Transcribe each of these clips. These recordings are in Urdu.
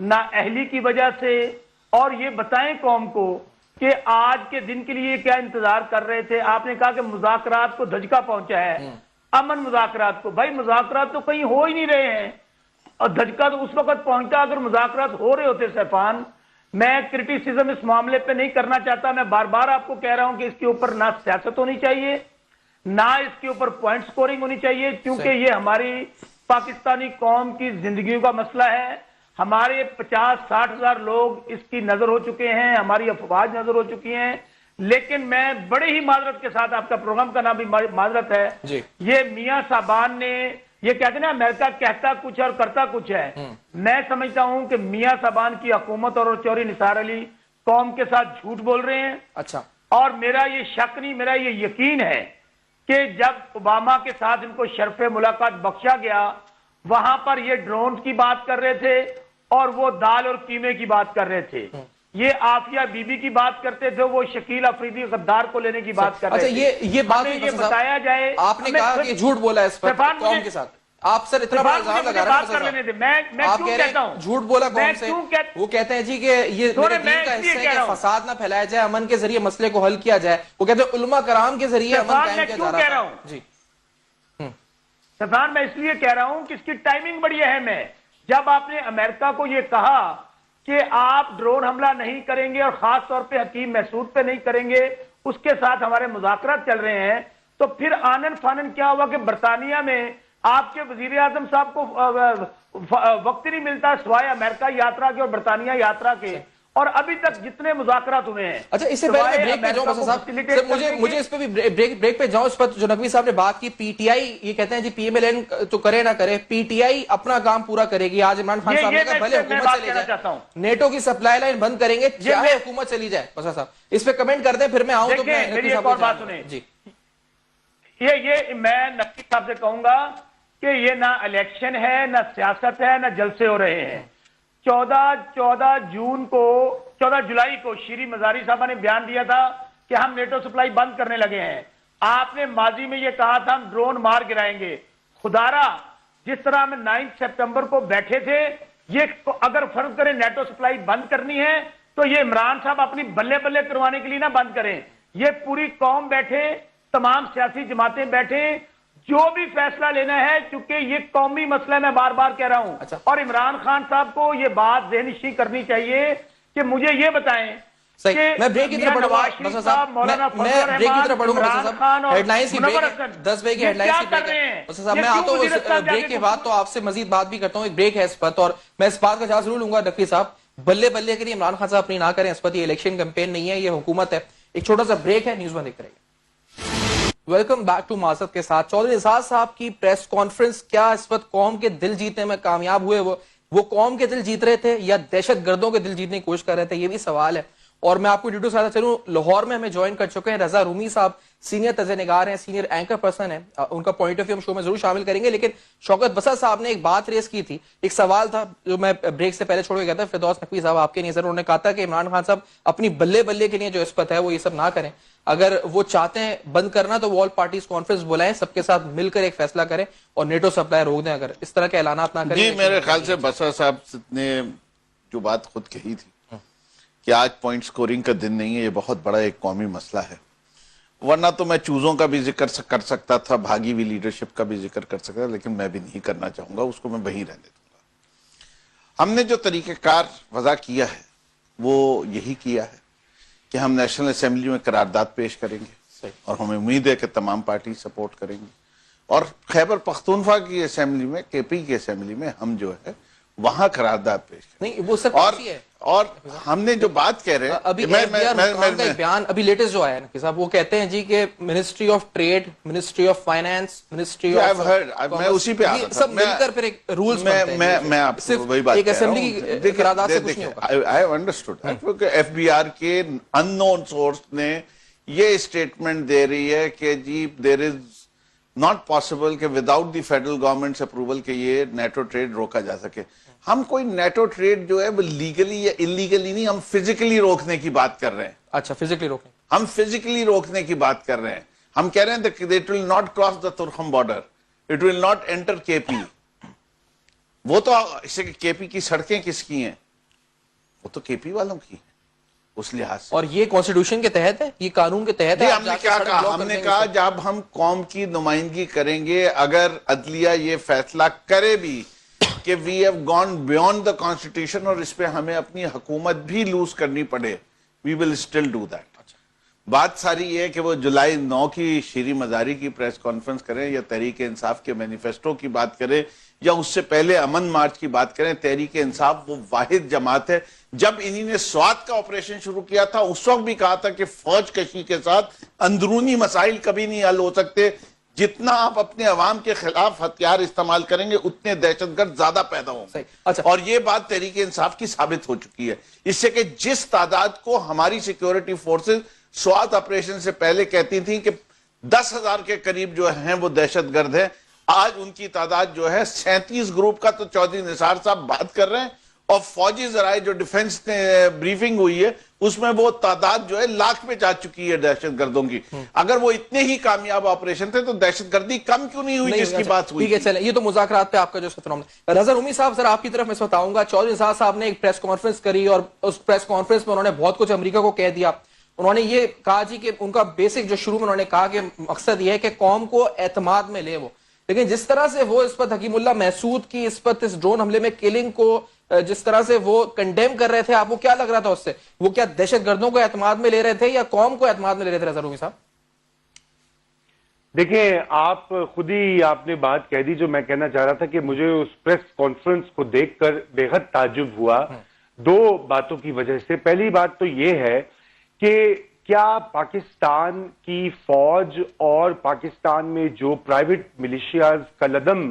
نااہلی کی وجہ سے، اور یہ بتائیں قوم کو کہ آج کے دن کے لیے کیا انتظار کر رہے تھے. آپ نے کہا کہ مذاکرات کو دھچکا پہنچا ہے، امن مذاکرات کو. بھائی مذاکرات تو کہیں ہو ہی نہیں رہے ہیں، اور دھچکا تو اس وقت پہنچا اگر مذاکرات ہو رہے ہوتے. سیفان، میں کرٹیسزم اس معاملے پہ نہیں کرنا چاہتا. میں بار بار آپ کو کہہ رہا ہوں کہ اس کے اوپر نہ سیاست ہونی چاہیے، نہ اس کے اوپر پوائنٹ سکورنگ ہونی چاہیے، کیونکہ یہ ہماری پاکستانی قوم کی زندگیوں کا مسئلہ ہے. ہمارے 50-60 ہزار لوگ اس کی نظر ہو چکے ہیں، ہماری افواج نظر ہو چکی ہیں. لیکن میں بڑے ہی معذرت کے ساتھ، آپ کا پروگرام کا نام بھی معذرت ہے، یہ میاں صاحبان نے یہ کہتے ہیں نا امریکہ کہتا کچھ ہے اور کرتا کچھ ہے. میں سمجھتا ہوں کہ میاں صاحبان کی حکومت اور چوہدری نثار علی قوم کے ساتھ جھوٹ بول رہے ہیں. اچھا. اور میرا یہ شک نہیں، میرا یہ یقین ہے کہ جب اوباما کے ساتھ ان کو شرف ملاقات بخشا گیا، وہاں پر یہ ڈرونز کی بات کر رہے تھے اور وہ دال اور قیمے کی بات کر رہے تھے. یہ عافیہ بی بی کی بات کرتے تھے، وہ شکیل افریدی غدار کو لینے کی بات کر رہے تھے. یہ بات ہمیں یہ بتایا جائے. آپ نے کہا کہ جھوٹ بولا اس پر قوم کے ساتھ. آپ سر اتنا بڑا الزام لگا رہے ہیں، آپ کہہ رہے ہیں جھوٹ بولا قوم سے. وہ کہتے ہیں جی کہ یہ میرے دین کا حصہ ہے کہ فساد نہ پھیلایا جائے، امن کے ذریعے مسئلے کو حل کیا جائے. وہ کہتے ہیں علماء کرام کے ذریعے امن قائم کیا جا رہا ہے. جی سفان، میں اس لیے کہہ رہا ہوں کہ اس کی ٹائمنگ بڑی اہم ہے. جب آپ نے امریکہ کو یہ کہا کہ آپ ڈرون حملہ نہیں کریں گے اور خاص طور پہ حکیم محسود پہ نہیں کریں گے، اس کے ساتھ ہمارے مذاکرات چل رہے ہیں، تو پھر آنن فانن کیا ہوا کہ برطانیہ میں آپ کے وزیر اعظم صاحب کو وقت نہیں ملتا سوائے امریکہ یاترا کے اور برطانیہ یاترا کے، اور ابھی تک جتنے مذاکرات ہوئے ہیں. اچھا، اس سے پہلے بریک پہ جاؤں سر، مجھے اس پہ بھی بریک پہ جاؤں. اس پر جو نقوی صاحب نے بات کی، پی ٹی آئی یہ کہتے ہیں جی پی ایم ایل این تو کرے نہ کرے، پی ٹی آئی اپنا کام پورا کرے گی. آج عمران خان صاحب نے کہا بھلے حکومت چلی جائے، نیٹو کی سپلائی لائن بند کریں گے چاہے حکومت چلی جائے. بس صاحب اس پہ کمنٹ کر دیں، پھر میں آؤں تو میری ایک اور بات سنیں. جی یہ میں نقوی صاحب سے کہوں گا کہ یہ نہ الیکشن ہے، نہ سیاست ہے، نہ جلسے ہو رہے ہیں. 14 جولائی کو شیری مزاری صاحبہ نے بیان دیا تھا کہ ہم نیٹو سپلائی بند کرنے لگے ہیں. آپ نے ماضی میں یہ کہا تھا ہم ڈرون مار گرائیں گے. خدارا، جس طرح ہم 9 سپٹمبر کو بیٹھے تھے، یہ اگر فرض کریں نیٹو سپلائی بند کرنی ہے تو یہ عمران صاحب اپنی بلے بلے کروانے کے لیے نہ بند کریں. یہ پوری قوم بیٹھے، تمام سیاسی جماعتیں بیٹھے، جو بھی فیصلہ لینا ہے، چونکہ یہ قومی مسئلہ ہے، میں بار بار کہہ رہا ہوں. اور عمران خان صاحب کو یہ بات ذہن نشین کرنی چاہیے کہ مجھے یہ بتائیں. میں بریک کی طرف بڑھوں گا بسا صاحب، میں بریک کی طرف بڑھوں گا بسا صاحب. ہیڈ لائنز کی بریک ہے، 10 بجے کی ہیڈ لائنز کی بریک ہے بسا صاحب. میں آتا ہوں اس بریک کے بعد تو آپ سے مزید بات بھی کرتا ہوں. ایک بریک ہے اس پر، اور میں اس بات کا جواز ضرور لوں گا نقوی صاحب، بلے بلے کے لیے عمران خان صاحب اپنی نہ کریں اس پر. یہ الیکشن کمپین نہیں ہے، یہ حکومت ہے. ایک چھوٹا سا بریک ہے، نیوز 1 دیکھ رہے ہیں. ویلکم بیک ٹو معذرت کے ساتھ. چودھری نثار صاحب کی پریس کانفرنس، کیا اس وقت قوم کے دل جیتنے میں کامیاب ہوئے؟ وہ قوم کے دل جیت رہے تھے یا دہشت گردوں کے دل جیتنے کی کوشش کر رہے تھے؟ یہ بھی سوال ہے. اور میں آپ کو ڈیٹیل ساتھ چلوں، لاہور میں ہمیں جوائن کر چکے ہیں رضا رومی صاحب، سینئر تجزیہ نگار ہیں، سینئر اینکر پرسن ہیں. ان کا پوائنٹ آف ویو ہم شو میں ضرور شامل کریں گے. لیکن شوکت بسا صاحب نے ایک بات ریز کی تھی، ایک سوال تھا جو میں بریک سے پہلے چھوڑ کے گیا تھا. فردوس نقوی صاحب آپ کے نظر، انہوں نے کہا تھا کہ عمران خان صاحب اپنی بلے بلے کے لیے جو اسپت ہے وہ یہ سب نہ کریں. اگر وہ چاہتے ہیں بند کرنا تو آل پارٹیز کانفرنس بلائیں، سب کے ساتھ مل کر ایک فیصلہ کریں اور نیٹو سپلائی روک دیں. اگر اس طرح کے اعلانات نہ کریں. جی میرے خیال سے بسا صاحب نے جو بات خود کہی تھی کہ آج پوائنٹ سکورنگ کا دن نہیں ہے، یہ بہت بڑا ایک قومی مسئلہ ہے. ورنہ تو میں چوزوں کا بھی ذکر کر سکتا تھا، بھاگی ہوئی لیڈرشپ کا بھی ذکر کر سکتا تھا، لیکن میں بھی نہیں کرنا چاہوں گا، اس کو میں وہیں رہنے دوں گا. ہم نے جو طریقہ کار وضع کیا ہے وہ یہی کیا ہے کہ ہم نیشنل اسمبلی میں قرارداد پیش کریں گے اور ہمیں امید ہے کہ تمام پارٹی سپورٹ کریں گی. اور خیبر پختونخوا کی اسمبلی میں، کے پی کی اسمبلی میں ہم جو ہے وہاں قرارداد پیش کریں. نہیں وہ سر کافی ہے. اور ہم نے جو بات کہہ رہے ہیں ابھی بیان ابھی لیٹسٹ جو آیا ہے نقوی صاحب، وہ کہتے ہیں جی کہ ministry of trade, ministry of finance, ministry of, میں اسی پہ آتا سب مل کر پھر ایک رولز بنتے ہیں. میں آپ کو وہی بات ایک اسمبلی کی قرارداد سے کچھ نہیں ہوگا. I understood کیونکہ ایف بی آر کے ان نون سورس نے یہ اسٹیٹمنٹ دے رہی ہے کہ جی دیر از ناٹ پاسبل کہ without the federal government approval کہ یہ نیٹو ٹریڈ روکا جا سکے. ہم کوئی نیٹو ٹریڈ جو ہے وہ لیگلی یا انلیگلی نہیں، ہم فزیکلی روکنے کی بات کر رہے ہیں. اچھا، فزیکلی روکنے، ہم فزیکلی روکنے کی بات کر رہے ہیں. ہم کہہ رہے ہیں کہ it will not cross the Turkham border, it will not enter KP. وہ تو کے پی کی سڑکیں کس کی ہیں؟ وہ تو کے پی والوں کی ہے اس لحاظ سے. اور یہ کانسٹیٹیوشن کے تحت ہے, یہ قانون کے تحت ہے. ہم نے کیا کہا, ہم نے کہا جب ہم قوم کی نمائندگی کریں گے, اگر عدلیہ یہ فیصلہ کرے بھی کہ we have gone beyond the constitution اور اس پہ ہمیں اپنی حکومت بھی لوز کرنی پڑے, وی ول اسٹل ڈو دیٹ. بات ساری یہ ہے کہ وہ جولائی 9 کی شیریں مزاری کی پریس کانفرنس کریں یا تحریک انصاف کے مینیفیسٹو کی بات کریں یا اس سے پہلے امن مارچ کی بات کریں. تحریک انصاف وہ واحد جماعت ہے, جب انہی نے سوات کا آپریشن شروع کیا تھا اس وقت بھی کہا تھا کہ فوج کشی کے ساتھ اندرونی مسائل کبھی نہیں حل ہو سکتے, جتنا آپ اپنے عوام کے خلاف ہتھیار استعمال کریں گے اتنے دہشت گرد زیادہ پیدا ہوں گے. اور یہ بات تحریک انصاف کی ثابت ہو چکی ہے, اس سے کہ جس تعداد کو ہماری سیکیورٹی فورسز سوات آپریشن سے پہلے کہتی تھیں کہ 10,000 کے قریب جو ہیں وہ دہشت گرد ہیں, آج ان کی تعداد جو ہے 37 گروپ کا تو چودھری نثار صاحب بات کر رہے ہیں, اور فوجی ذرائع جو ڈیفنس بریفنگ ہوئی ہے اس میں وہ تعداد جو ہے لاکھ پہ جا چکی ہے دہشت گردوں کی. اگر وہ اتنے ہی کامیاب آپریشن تھے تو دہشت گردی کم کیوں نہیں ہوئی جس کی بات ہوئی. ٹھیک ہے, چلیں, یہ تو مذاکرات پہ آپ کا جو سترام ہے. رضا رومی صاحب, سر آپ کی طرف میں بتاؤں گا, چودھری نثار صاحب نے ایک پریس کانفرنس کری اور اس پریس کانفرنس میں انہوں نے بہت کچھ امریکہ کو کہہ دیا. انہوں نے یہ کہا جی کہ ان کا بیسک جو شروع میں انہوں نے کہا کہ مقصد یہ ہے کہ قوم کو اعتماد میں لے وہ, لیکن جس طرح سے وہ اس پر حکیم اللہ محسود کی اس پر اس ڈرون حملے میں کلنگ کو جس طرح سے وہ کنڈیم کر رہے تھے, آپ کو کیا لگ رہا تھا اس سے؟ وہ کیا دہشت گردوں کو اعتماد میں لے رہے تھے یا قوم کو اعتماد میں لے رہے تھے رضا رومی صاحب؟ دیکھیں, آپ خود ہی آپ نے بات کہہ دی جو میں کہنا چاہ رہا تھا کہ مجھے اس پریس کانفرنس کو دیکھ کر بے حد تعجب ہوا دو باتوں کی وجہ سے. پہلی بات تو یہ ہے کہ کیا پاکستان کی فوج اور پاکستان میں جو پرائیویٹ ملیشیاز کالعدم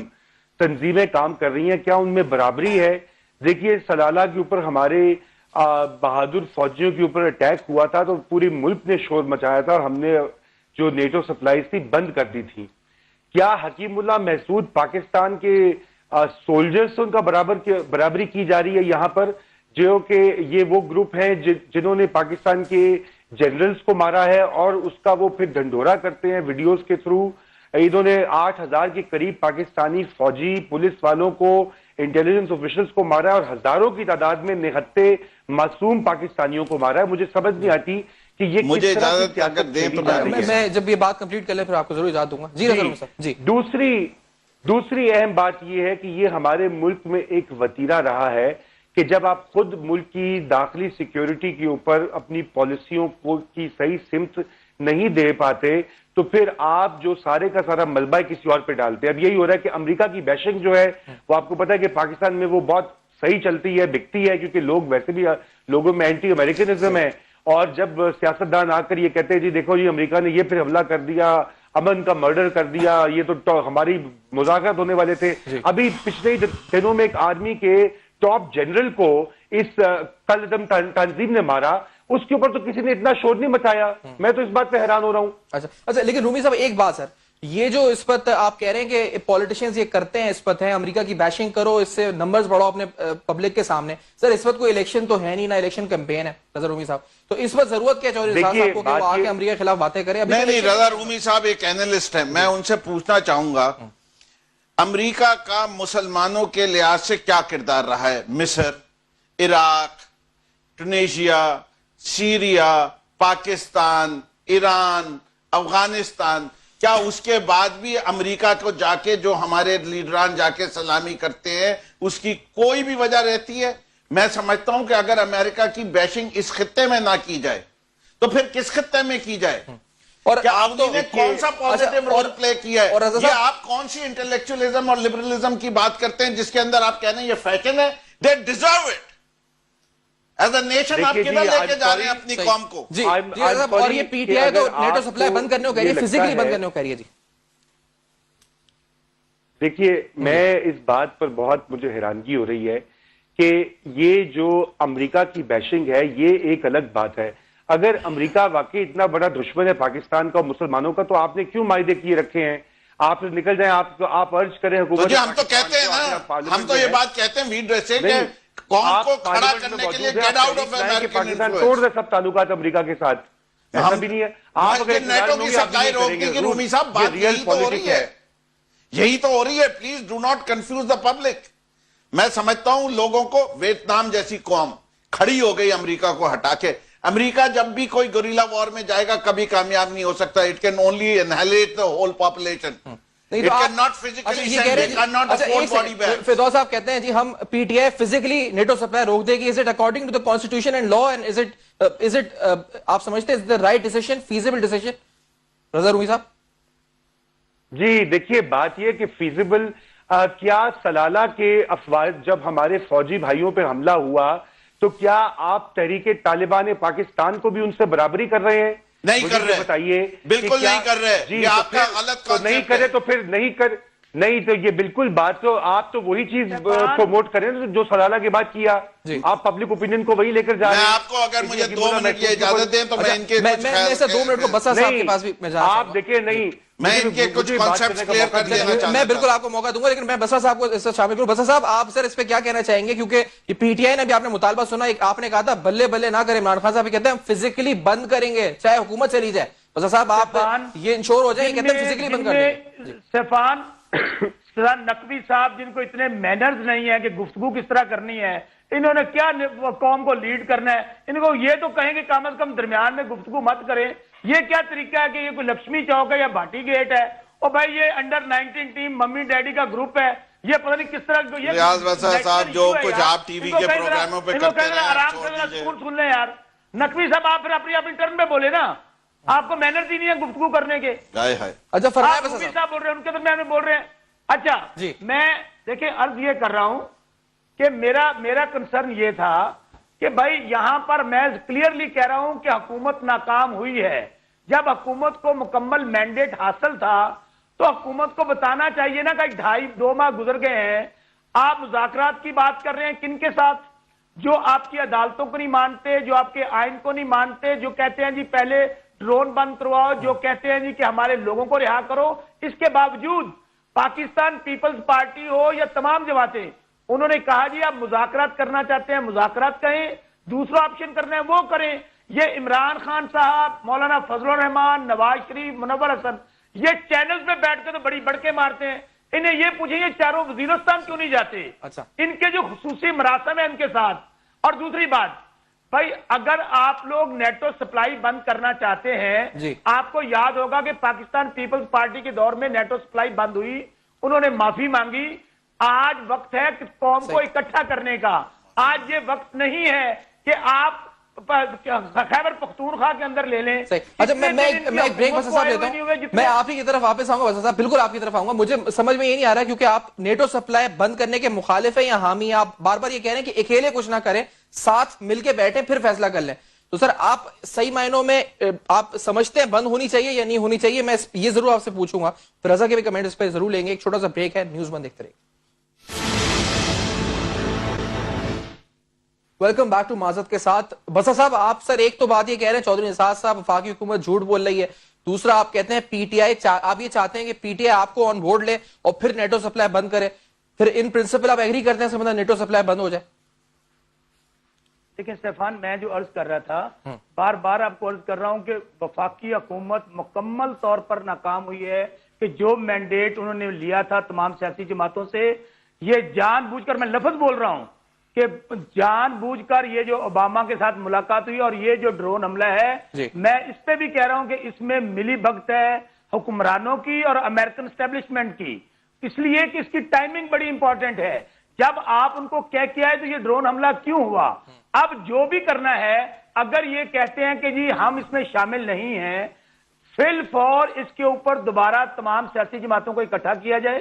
تنظیمیں کام کر رہی ہیں, کیا ان میں برابری ہے؟ دیکھیے, سلالہ کے اوپر ہمارے بہادر فوجیوں کے اوپر اٹیک ہوا تھا تو پوری ملک نے شور مچایا تھا اور ہم نے جو نیٹو سپلائیز تھی بند کر دی تھی. کیا حکیم اللہ محسود پاکستان کے سولجرز سے ان کا برابری کی جا رہی ہے یہاں پر, جو کہ یہ وہ گروپ ہیں جنہوں نے پاکستان کے جنرلز کو مارا ہے اور اس کا وہ پھر ڈھنڈورا کرتے ہیں ویڈیوز کے تھرو. انہوں نے 8,000 کے قریب پاکستانی فوجی پولیس والوں کو, انٹیلیجنس آفیشلز کو مارا ہے اور ہزاروں کی تعداد میں نہتے معصوم پاکستانیوں کو مارا ہے. مجھے سمجھ نہیں آتی کہ یہ مجھے اجازت اگر دیں تو میں جب یہ بات کمپلیٹ کر لیں پھر آپ کو ضرور اجازت دوں گا. جی رضا رومی صاحب. جی, دوسری اہم بات یہ ہے کہ یہ ہمارے ملک میں ایک وتیرہ رہا ہے کہ جب آپ خود ملک کی داخلی سیکیورٹی کے اوپر اپنی پالیسیوں کی صحیح سمت نہیں دے پاتے تو پھر آپ جو سارے کا سارا ملبہ کسی اور پہ ڈالتے ہیں. اب یہی ہو رہا ہے کہ امریکہ کی بیشنگ جو ہے وہ آپ کو پتا ہے کہ پاکستان میں وہ بہت صحیح چلتی ہے, بکتی ہے, کیونکہ لوگ ویسے بھی لوگوں میں اینٹی امریکنزم ہے. اور جب سیاستدان آ کر یہ کہتے ہیں جی دیکھو جی امریکہ نے یہ پھر حملہ کر دیا, امن کا مرڈر کر دیا, یہ تو ہماری مذاکرات ہونے والے تھے. ابھی پچھلے دنوں میں ایک آرمی کے ٹاپ جنرل کو اس کالعدم تنظیم نے مارا, اس کے اوپر تو کسی نے اتنا شور نہیں مچایا. میں تو اس بات پہ حیران ہو رہا ہوں. اچھا, لیکن رومی صاحب ایک بات سر, یہ جو اس پر آپ کہہ رہے ہیں کہ پولیٹیشنز یہ کرتے ہیں, اس پر ہیں امریکہ کی بیشنگ کرو, اس سے نمبرز بڑھاؤ اپنے پبلک کے سامنے. سر اس وقت کوئی الیکشن تو ہے نہیں, نہ الیکشن کیمپین ہے رضا رومی صاحب, تو اس وقت ضرورت کیا چودھری نثار صاحب کو کہ وہ آ کے امریکہ کے خلاف باتیں کریں؟ نہیں, رضا رومی صاحب ایک اینالسٹ ہیں, میں ان سے پوچھنا چاہوں گا امریکہ کا مسلمانوں کے لحاظ سے کیا کردار رہا ہے؟ مصر, عراق, ٹونیشیا, سیریا, پاکستان, ایران, افغانستان, کیا اس کے بعد بھی امریکہ کو جا کے جو ہمارے لیڈران جا کے سلامی کرتے ہیں اس کی کوئی بھی وجہ رہتی ہے؟ میں سمجھتا ہوں کہ اگر امریکہ کی بیشنگ اس خطے میں نہ کی جائے تو پھر کس خطے میں کی جائے؟ اور کیا آپ نے کون سا پوزیٹیو رول پلے کیا ہے؟ یہ آپ کون سی انٹلیکچولیزم اور لبرلزم کی بات کرتے ہیں جس کے اندر آپ کہہ رہے ہیں یہ فیشن ہے؟ they deserve it as a nation. آپ کدھر لے کے جا رہے ہیں اپنی قوم کو؟ جی اور یہ پی ٹی آئی تو نیٹو سپلائی بند کرنے کو کہہ رہی ہے, فزیکلی بند کرنے کو کہہ رہی ہے. جی دیکھیے, میں اس بات پر بہت مجھے حیرانگی ہو رہی ہے کہ یہ جو امریکہ کی بیشنگ ہے یہ ایک الگ بات ہے. اگر امریکہ واقعی اتنا بڑا دشمن ہے پاکستان کا اور مسلمانوں کا تو آپ نے کیوں معاہدے کیے رکھے ہیں؟ آپ نکل جائیں, آپ ارج کریں حکومت. ہم تو کہتے ہیں نا, ہم تو یہ بات کہتے ہیں وی ڈریس کہ قوم کو کھڑا کرنے کے لیے get out of American Pakistan توڑ دے سب تعلقات امریکہ کے ساتھ. ایسا بھی نہیں ہے. آپ اگر نیٹو کی سپلائی روکنے کی رومی صاحب بات یہی تو ہو رہی ہے, یہی تو ہو رہی ہے. Please do not confuse the public. میں سمجھتا ہوں لوگوں کو ویتنام جیسی قوم کھڑی ہو گئی امریکہ کو ہٹا کے. امریکہ جب بھی کوئی گوریلا وار میں جائے گا کبھی کامیاب نہیں ہو سکتا. It can only annihilate the whole population. Firdous صاحب کہتے ہیں جی ہم P T I physically NATO supply روک دے گی. Is it according to the constitution and law and is it آپ سمجھتے ہیں the right decision, feasible decision? Raza Rumi صاحب جی دیکھیے بات یہ کہ فیزیبل کیا سلالہ کے افواج جب ہمارے فوجی بھائیوں پہ حملہ ہوا تو کیا آپ تحریک طالبان پاکستان کو بھی ان سے برابری کر رہے ہیں؟ نہیں کر رہے, بتائیے. بالکل نہیں کر رہے. جی یہ آپ کا غلط تو نہیں کرے تو پھر نہیں تو یہ بالکل بات تو آپ تو وہی چیز پروموٹ کریں جو سلالہ کے بعد کیا. آپ پبلک اوپینین کو وہی لے کر جا رہے ہیں. میں آپ کو اگر مجھے 2 منٹ یہ اجازت دیں تو میں ان کے میں 2 منٹ کو بسا صاحب کے پاس بھی میں جانا آپ دیکھیں نہیں میں ان کے کچھ کانسیپٹس کلیئر کر دینا چاہتا ہوں. میں بالکل آپ کو موقع دوں گا لیکن میں بسا صاحب کو اس سے شامل کروں. بسا صاحب آپ سر اس پہ کیا کہنا چاہیں گے کیونکہ یہ پی ٹی آئی نے بھی آپ نے مطالبہ سنا, آپ نے کہا تھا بلے بلے نہ کریں. عمران خان صاحب کہتے ہیں ہم فزیکلی بند کریں گے چاہے حکومت چلی جائے. بسا صاحب آپ یہ انشور ہو جائیں, کہتے ہیں فزیکلی بند کر دیں. سیفان نقوی صاحب جن کو اتنے مینرز نہیں ہیں کہ گفتگو کس طرح کرنی ہے, انہوں نے کیا قوم کو لیڈ کرنا ہے؟ ان کو یہ تو کہیں کہ کم از کم درمیان میں گفتگو مت کریں. یہ کیا طریقہ ہے کہ یہ کوئی لکشمی چوک ہے یا بھاٹی گیٹ ہے؟ اور بھائی یہ انڈر 19 ٹیم ممی ڈیڈی کا گروپ ہے, یہ پتہ نہیں کس طرح ریاض بسا صاحب جو کچھ آپ ٹی وی کے پروگراموں پہ کرتے ہیں آرام سے سن لیں یار. نقوی صاحب آپ پھر اپنی ٹرن پہ بولے نا, آپ کو مینرز ہی نہیں ہے گفتگو کرنے کے. اچھا فرمائیں بسا صاحب بول رہے ہیں, ان کے درمیان میں بول رہے ہیں. اچھا جی میں دیکھیں عرض یہ کر رہا ہوں کہ میرا کنسرن یہ تھا کہ بھائی یہاں پر میں کلیئرلی کہہ رہا ہوں کہ حکومت ناکام ہوئی ہے. جب حکومت کو مکمل مینڈیٹ حاصل تھا تو حکومت کو بتانا چاہیے نا کہ 2.5 ماہ گزر گئے ہیں, آپ مذاکرات کی بات کر رہے ہیں کن کے ساتھ؟ جو آپ کی عدالتوں کو نہیں مانتے, جو آپ کے آئین کو نہیں مانتے, جو کہتے ہیں جی پہلے ڈرون بند کرواؤ, جو کہتے ہیں جی کہ ہمارے لوگوں کو رہا کرو. اس کے باوجود پاکستان پیپلز پارٹی ہو یا تمام جماعتیں, انہوں نے کہا جی آپ مذاکرات کرنا چاہتے ہیں مذاکرات کریں, دوسرا آپشن کرنا ہے وہ کریں. یہ عمران خان صاحب, مولانا فضل الرحمان, نواز شریف, منور حسن, یہ چینلز پہ بیٹھ کے تو بڑی بڑکے مارتے ہیں. انہیں یہ پوچھیں یہ چاروں وزیرستان کیوں نہیں جاتے؟ اچھا ان کے جو خصوصی مراسم ہیں ان کے ساتھ. اور دوسری بات بھائی, اگر آپ لوگ نیٹو سپلائی بند کرنا چاہتے ہیں, آپ کو یاد ہوگا کہ پاکستان پیپلز پارٹی کے دور میں نیٹو سپلائی بند ہوئی, انہوں نے معافی مانگی. آج وقت ہے کہ قوم کو اکٹھا کرنے کا. آج یہ وقت نہیں ہے کہ آپ خیبر پختونخوا کے اندر لے لیں. اچھا میں ایک بریک بسا صاحب لیتا ہوں, میں آپ ہی کی طرف واپس آؤں گا. بسا صاحب بالکل آپ کی طرف آؤں گا. مجھے سمجھ میں یہ نہیں آ رہا کیونکہ آپ نیٹو سپلائی بند کرنے کے مخالف ہیں یا حامی. آپ بار بار یہ کہہ رہے ہیں کہ اکیلے کچھ نہ کریں, ساتھ مل کے بیٹھیں پھر فیصلہ کر لیں. تو سر آپ صحیح معنوں میں آپ سمجھتے ہیں بند ہونی چاہیے یا نہیں ہونی چاہیے؟ میں یہ ضرور آپ سے پوچھوں گا. پھر رضا کے بھی کمنٹ اس پہ ضرور لیں گے. ایک چھوٹا سا بریک ہے, نیوز بند دیکھتے رہیے. ویلکم بیک ٹو معذرت کے ساتھ. بسا صاحب آپ سر ایک تو بات یہ کہہ رہے ہیں چودھری نثار صاحب وفاقی حکومت جھوٹ بول رہی ہے, دوسرا آپ کہتے ہیں پی ٹی آئی, آپ یہ چاہتے ہیں کہ پی ٹی آئی آپ کو آن بورڈ لے اور پھر نیٹو سپلائی بند کرے. پھر ان پرنسپل آپ ایگری کرتے ہیں سمجھنا نیٹو سپلائی بند ہو جائے؟ دیکھیں سیفان, میں جو عرض کر رہا تھا بار بار آپ کو عرض کر رہا ہوں کہ وفاقی حکومت مکمل طور پر ناکام ہوئی ہے کہ جو مینڈیٹ انہوں نے لیا تھا تمام سیاسی جماعتوں سے, یہ جان بوجھ کر, میں لفظ بول رہا ہوں کہ جان بوجھ کر یہ جو اوباما کے ساتھ ملاقات ہوئی اور یہ جو ڈرون حملہ ہے, میں اس پہ بھی کہہ رہا ہوں کہ اس میں ملی بھگت ہے حکمرانوں کی اور امریکن اسٹیبلشمنٹ کی. اس لیے کہ اس کی ٹائمنگ بڑی امپورٹنٹ ہے. جب آپ ان کو کہہ کے آئے تو یہ ڈرون حملہ کیوں ہوا؟ اب جو بھی کرنا ہے, اگر یہ کہتے ہیں کہ جی ہم اس میں شامل نہیں ہیں, فی الفور اس کے اوپر دوبارہ تمام سیاسی جماعتوں کو اکٹھا کیا جائے,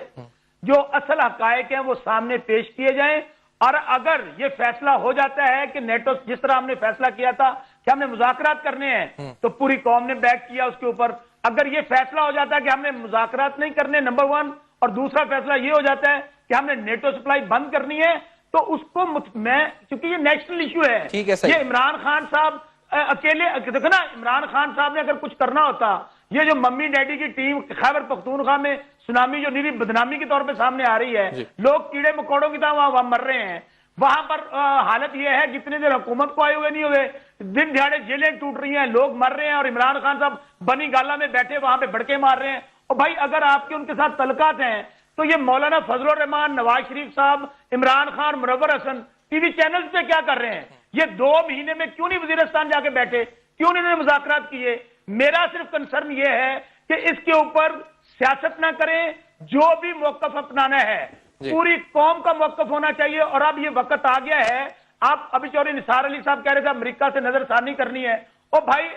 جو اصل حقائق ہیں وہ سامنے پیش کیے جائیں. اور اگر یہ فیصلہ ہو جاتا ہے کہ نیٹو, جس طرح ہم نے فیصلہ کیا تھا کہ ہم نے مذاکرات کرنے ہیں, تو پوری قوم نے بیک کیا اس کے اوپر. اگر یہ فیصلہ ہو جاتا ہے کہ ہم نے مذاکرات نہیں کرنے نمبر 1, اور دوسرا فیصلہ یہ ہو جاتا ہے کہ ہم نے نیٹو سپلائی بند کرنی ہے, تو اس کو میں, چونکہ یہ نیشنل ایشو ہے, یہ عمران خان صاحب اکیلے, دیکھو نا عمران خان صاحب نے اگر کچھ کرنا ہوتا, یہ جو ممی ڈیڈی کی ٹیم خیبر پختونخوا میں سونامی جو نیری بدنامی کے طور پہ سامنے آ رہی ہے, لوگ کیڑے مکوڑوں کی طرح وہاں مر رہے ہیں, وہاں پر حالت یہ ہے کتنے دیر حکومت کو آئے ہوئے نہیں ہوئے, دن دہاڑے جیلیں ٹوٹ رہی ہیں, لوگ مر رہے ہیں, اور عمران خان صاحب بنی گالا میں بیٹھے وہاں پہ بڑکے مار رہے ہیں. اور بھائی اگر آپ کے ان کے ساتھ تعلقات ہیں تو یہ مولانا فضل الرحمان, نواز شریف صاحب, عمران خان, منور حسن ٹی وی چینلز پہ کیا کر رہے ہیں؟ یہ 2 مہینے میں کیوں نہیں وزیرستان جا کے بیٹھے, کیوں نہیں انہوں نے مذاکرات کیے؟ میرا صرف کنسرن یہ ہے کہ اس کے اوپر سیاست نہ کریں, جو بھی موقف اپنانا ہے پوری قوم کا موقف ہونا چاہیے. اور اب یہ وقت آ گیا ہے, آپ ابھی چودھری نثار علی صاحب کہہ رہے تھے امریکہ سے نظر ثانی کرنی ہے, اور بھائی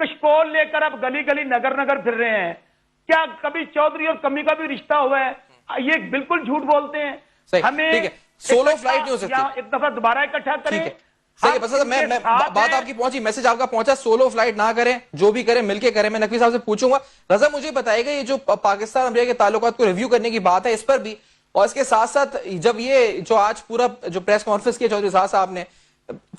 کشکول لے کر اب گلی گلی نگر نگر پھر رہے ہیں, کیا کبھی چودھری اور کمی کا بھی رشتہ ہوا ہے؟ یہ بالکل جھوٹ بولتے ہیں. ہمیں سولو فلائٹ نہیں ہو سکتی, ایک دفعہ دوبارہ اکٹھا کریں. صحیح, بس میں بات آپ کی پہنچی, میسج آپ کا پہنچا, سولو فلائٹ نہ کریں, جو بھی کریں مل کے کریں. میں نقوی صاحب سے پوچھوں گا. رضا مجھے بتائے گا یہ جو پاکستان امریکہ کے تعلقات کو ریویو کرنے کی بات ہے اس پر بھی, اور اس کے ساتھ ساتھ جب یہ جو آج پورا جو پریس کانفرنس کی چودھری اعجاز صاحب نے,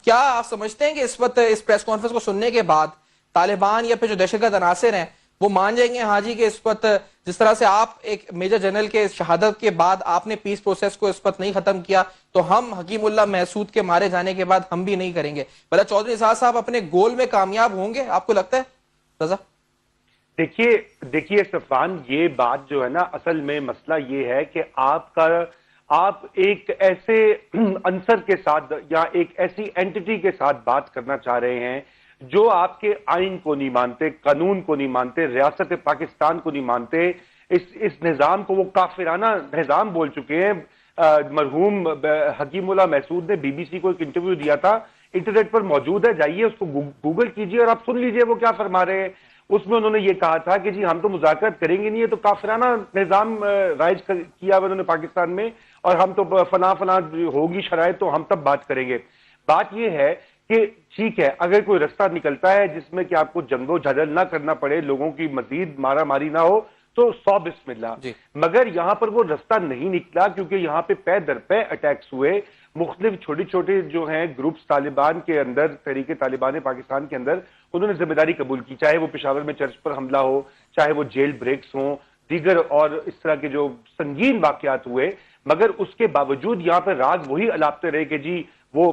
کیا آپ سمجھتے ہیں کہ اس وقت اس پریس کانفرنس کو سننے کے بعد طالبان یا پھر جو دہشت گرد عناصر ہیں وہ مان جائیں گے ہاں جی کہ اس وقت جس طرح سے آپ ایک میجر جنرل کے شہادت کے بعد آپ نے پیس پروسیس کو اس وقت نہیں ختم کیا, تو ہم حکیم اللہ محسود کے مارے جانے کے بعد ہم بھی نہیں کریں گے. بھلا چودھری اعجاز صاحب اپنے گول میں کامیاب ہوں گے, آپ کو لگتا ہے رضا؟ دیکھیے صفوان, یہ بات جو ہے نا, اصل میں مسئلہ یہ ہے کہ آپ ایک ایسے عنصر کے ساتھ یا ایک ایسی اینٹی کے ساتھ بات کرنا چاہ رہے ہیں جو آپ کے آئین کو نہیں مانتے, قانون کو نہیں مانتے, ریاست پاکستان کو نہیں مانتے. اس نظام کو وہ کافرانہ نظام بول چکے ہیں. مرحوم حکیم اللہ محسود نے بی بی سی کو ایک انٹرویو دیا تھا, انٹرنیٹ پر موجود ہے, جائیے اس کو گوگل کیجئے اور آپ سن لیجئے وہ کیا فرما رہے ہیں. اس میں انہوں نے یہ کہا تھا کہ جی ہم تو مذاکرات کریں گے نہیں, یہ تو کافرانہ نظام رائج کیا انہوں نے پاکستان میں, اور ہم تو فلاں ہوگی شرائط تو ہم تب بات کریں گے. بات یہ ہے کہ ٹھیک ہے, اگر کوئی رستہ نکلتا ہے جس میں کہ آپ کو جنگ و جھڑل نہ کرنا پڑے, لوگوں کی مزید مارا ماری نہ ہو, تو 100 بسم اللہ. مگر یہاں پر وہ رستہ نہیں نکلا, کیونکہ یہاں پہ پے در پے اٹیکس ہوئے. مختلف چھوٹے چھوٹے جو ہیں گروپس طالبان کے اندر, تحریک طالبان پاکستان کے اندر, انہوں نے ذمہ داری قبول کی, چاہے وہ پشاور میں چرچ پر حملہ ہو, چاہے وہ جیل بریکس ہوں, دیگر اور اس طرح کے جو سنگین واقعات ہوئے. مگر اس کے باوجود یہاں پہ راگ وہی الاپتے رہے کہ جی وہ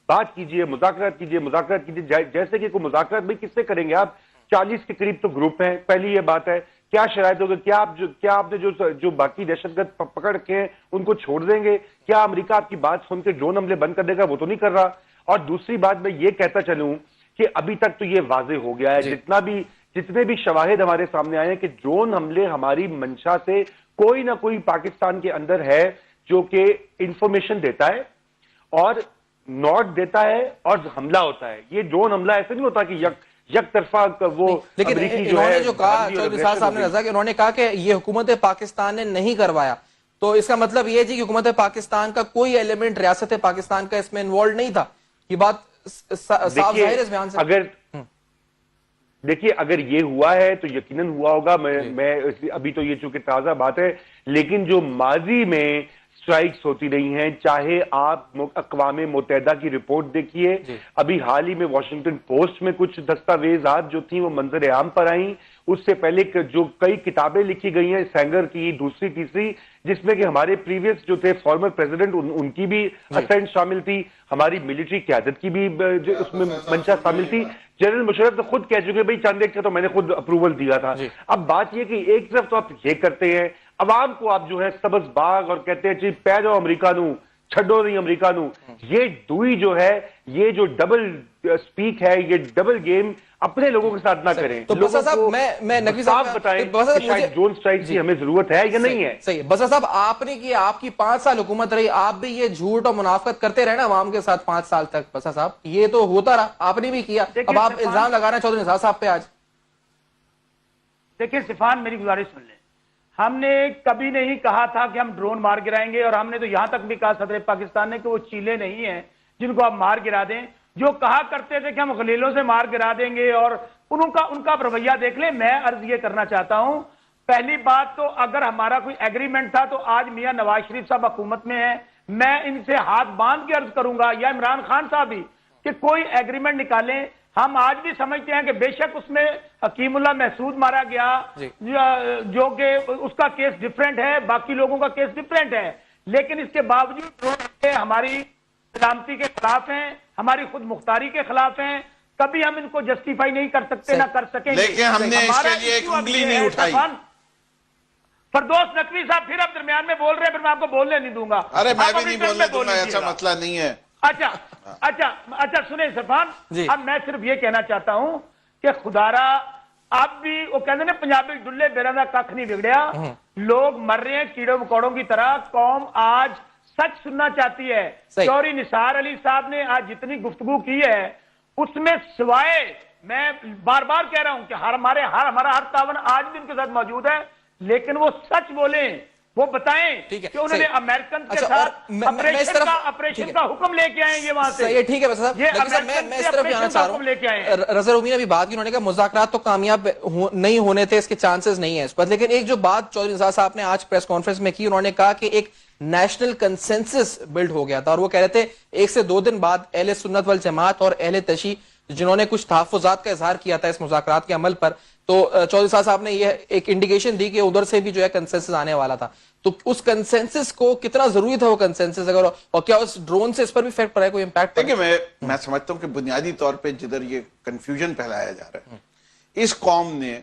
بات کیجئے, مذاکرات کیجئے. جیسے کہ کوئی مذاکرات بھی کس سے کریں گے آپ؟ 40 کے قریب تو گروپ ہیں. پہلی یہ بات ہے, کیا شرائط ہوگی؟ کیا آپ نے جو باقی دہشت گرد پکڑ کے ہیں ان کو چھوڑ دیں گے؟ کیا امریکہ آپ کی بات سن کے ڈرون حملے بند کر دے گا؟ وہ تو نہیں کر رہا. اور دوسری بات میں یہ کہتا چلوں کہ ابھی تک تو یہ واضح ہو گیا ہے, جتنے بھی شواہد ہمارے سامنے آئے ہیں, کہ ڈرون حملے ہماری منشا سے کوئی نہ کوئی پاکستان کے اندر ہے جو کہ انفارمیشن دیتا ہے اور نوٹ دیتا ہے اور حملہ ہوتا ہے. یہ ڈرون حملہ ایسے نہیں ہوتا کہ یک طرفہ وہ, لیکن انہوں نے جو کہا چودھری صاحب نے رضا, کہ انہوں نے کہا کہ یہ حکومت پاکستان نے نہیں کروایا, تو اس کا مطلب یہ جی کہ حکومت پاکستان کا کوئی ایلیمنٹ ریاست پاکستان کا اس میں انوالوڈ نہیں تھا. یہ بات صاف ظاہر ہے اس بیان سے. دیکھیے اگر یہ ہوا ہے تو یقیناً ہوا ہوگا. میں ابھی تو یہ چونکہ تازہ بات ہے, لیکن جو ماضی میں سٹرائکس ہوتی رہی ہیں, چاہے آپ اقوام متحدہ کی رپورٹ دیکھیے, ابھی حال ہی میں واشنگٹن پوسٹ میں کچھ دستاویزات جو تھیں وہ منظر عام پر آئیں. اس سے پہلے جو کئی کتابیں لکھی گئی ہیں, سینگر کی, دوسری تیسری, جس میں کہ ہمارے پریویس جو تھے فارمر پریزیڈنٹ ان کی بھی اسینٹ شامل تھی, ہماری ملٹری قیادت کی بھی اس میں منشا شامل تھی. جنرل مشرف تو خود کہہ چکے بھائی چاند ایک کا تو میں نے خود اپروول دیا تھا. اب بات یہ کہ ایک طرف تو آپ یہ کرتے ہیں, عوام کو آپ جو ہے سبز باغ اور کہتے ہیں جی پہ جاؤ امریکہ نو, چھڈو نہیں امریکہ نو. یہ دوئی جو ہے, یہ جو ڈبل سپیک ہے, یہ ڈبل گیم اپنے لوگوں کے ساتھ نہ کریں. تو بسا صاحب میں نقوی صاحب بتائیں کہ شاید ڈرون سٹرائک کی ہمیں ضرورت ہے یا نہیں ہے. صحیح. بسا صاحب آپ نے کی, آپ کی 5 سال حکومت رہی, آپ بھی یہ جھوٹ اور منافقت کرتے رہے نا عوام کے ساتھ 5 سال تک. بسا صاحب یہ تو ہوتا رہا, آپ نے بھی کیا, اب آپ الزام لگا رہے ہیں چودھری اعجاز صاحب پہ آج. دیکھیں صفان, میری گزارش سن لیں, ہم نے کبھی نہیں کہا تھا کہ ہم ڈرون مار گرائیں گے, اور ہم نے تو یہاں تک بھی کہا صدر پاکستان نے کہ وہ چیلے نہیں ہیں جن کو آپ مار گرا دیں. جو کہا کرتے تھے کہ ہم غلیلوں سے مار گرا دیں گے, اور ان کا رویہ دیکھ لیں. میں عرض یہ کرنا چاہتا ہوں, پہلی بات تو اگر ہمارا کوئی ایگریمنٹ تھا تو آج میاں نواز شریف صاحب حکومت میں ہیں, میں ان سے ہاتھ باندھ کے عرض کروں گا, یا عمران خان صاحب بھی, کہ کوئی ایگریمنٹ نکالیں. ہم آج بھی سمجھتے ہیں کہ بے شک اس میں حکیم اللہ محسود مارا گیا, جو کہ اس کا کیس ڈیفرنٹ ہے, باقی لوگوں کا کیس ڈیفرنٹ ہے, لیکن اس کے باوجود ہماری سلامتی کے خلاف ہیں, ہماری خود مختاری کے خلاف ہیں. کبھی ہم ان کو جسٹیفائی نہیں کر سکتے, نہ کر سکیں گے. لیکن ہم نے اس کے لیے ایک انگلی نہیں اٹھائی. فردوس نقوی صاحب پھر اب درمیان میں بول رہے ہیں, پھر میں آپ کو بولنے نہیں دوں گا. ارے میں بھی نہیں بولنے دوں گا, ایسا مسئلہ نہیں ہے. اچھا سنیں سرفان، جی اب میں صرف یہ کہنا چاہتا ہوں کہ خدارا اب بھی وہ کہتے ہیں پنجابی ڈلے بیرا دا کھ نہیں بگڑیا، لوگ مر رہے ہیں کیڑوں مکوڑوں کی طرح، قوم آج سچ سننا چاہتی ہے۔ چوری نثار علی صاحب نے آج جتنی گفتگو کی ہے اس میں سوائے، میں بار بار کہہ رہا ہوں کہ ہمارا ہر تعاون آج بھی ان کے ساتھ موجود ہے، لیکن وہ سچ بولیں، وہ بتائیں کہ انہوں نے امریکن کے ساتھ آپریشن کا حکم لے کے آئیں گے وہاں سے۔ یہ ٹھیک ہے بس صاحب، میں اس طرف جانا چاہ رہا ہوں۔ رضا رومی نے بھی بات کی، انہوں نے کہا مذاکرات تو کامیاب نہیں ہونے تھے، اس کے چانسز نہیں ہیں اس پر، لیکن ایک جو بات چودھری نثار صاحب نے آج پریس کانفرنس میں کی، انہوں نے کہا کہ ایک نیشنل کنسنسس بلڈ ہو گیا تھا، اور وہ کہہ رہے تھے 1 سے 2 دن بعد اہل سنت والجماعت اور اہل تشیع جنہوں نے کچھ تحفظات کا اظہار کیا تھا اس مذاکرات کے عمل پر، تو چودھری صاحب نے یہ ایک انڈیکیشن دی کہ ادھر سے بھی جو ہے کنسنسس آنے والا تھا، تو اس کنسنسس کو کتنا ضروری تھا وہ کنسنسس، اگر اور کیا اس ڈرون سے اس پر بھی افیکٹ پڑا ہے، کوئی امپیکٹ؟ دیکھیں میں سمجھتا ہوں کہ بنیادی طور پہ جدھر یہ کنفیوژن پھیلایا جا رہا ہے، اس قوم نے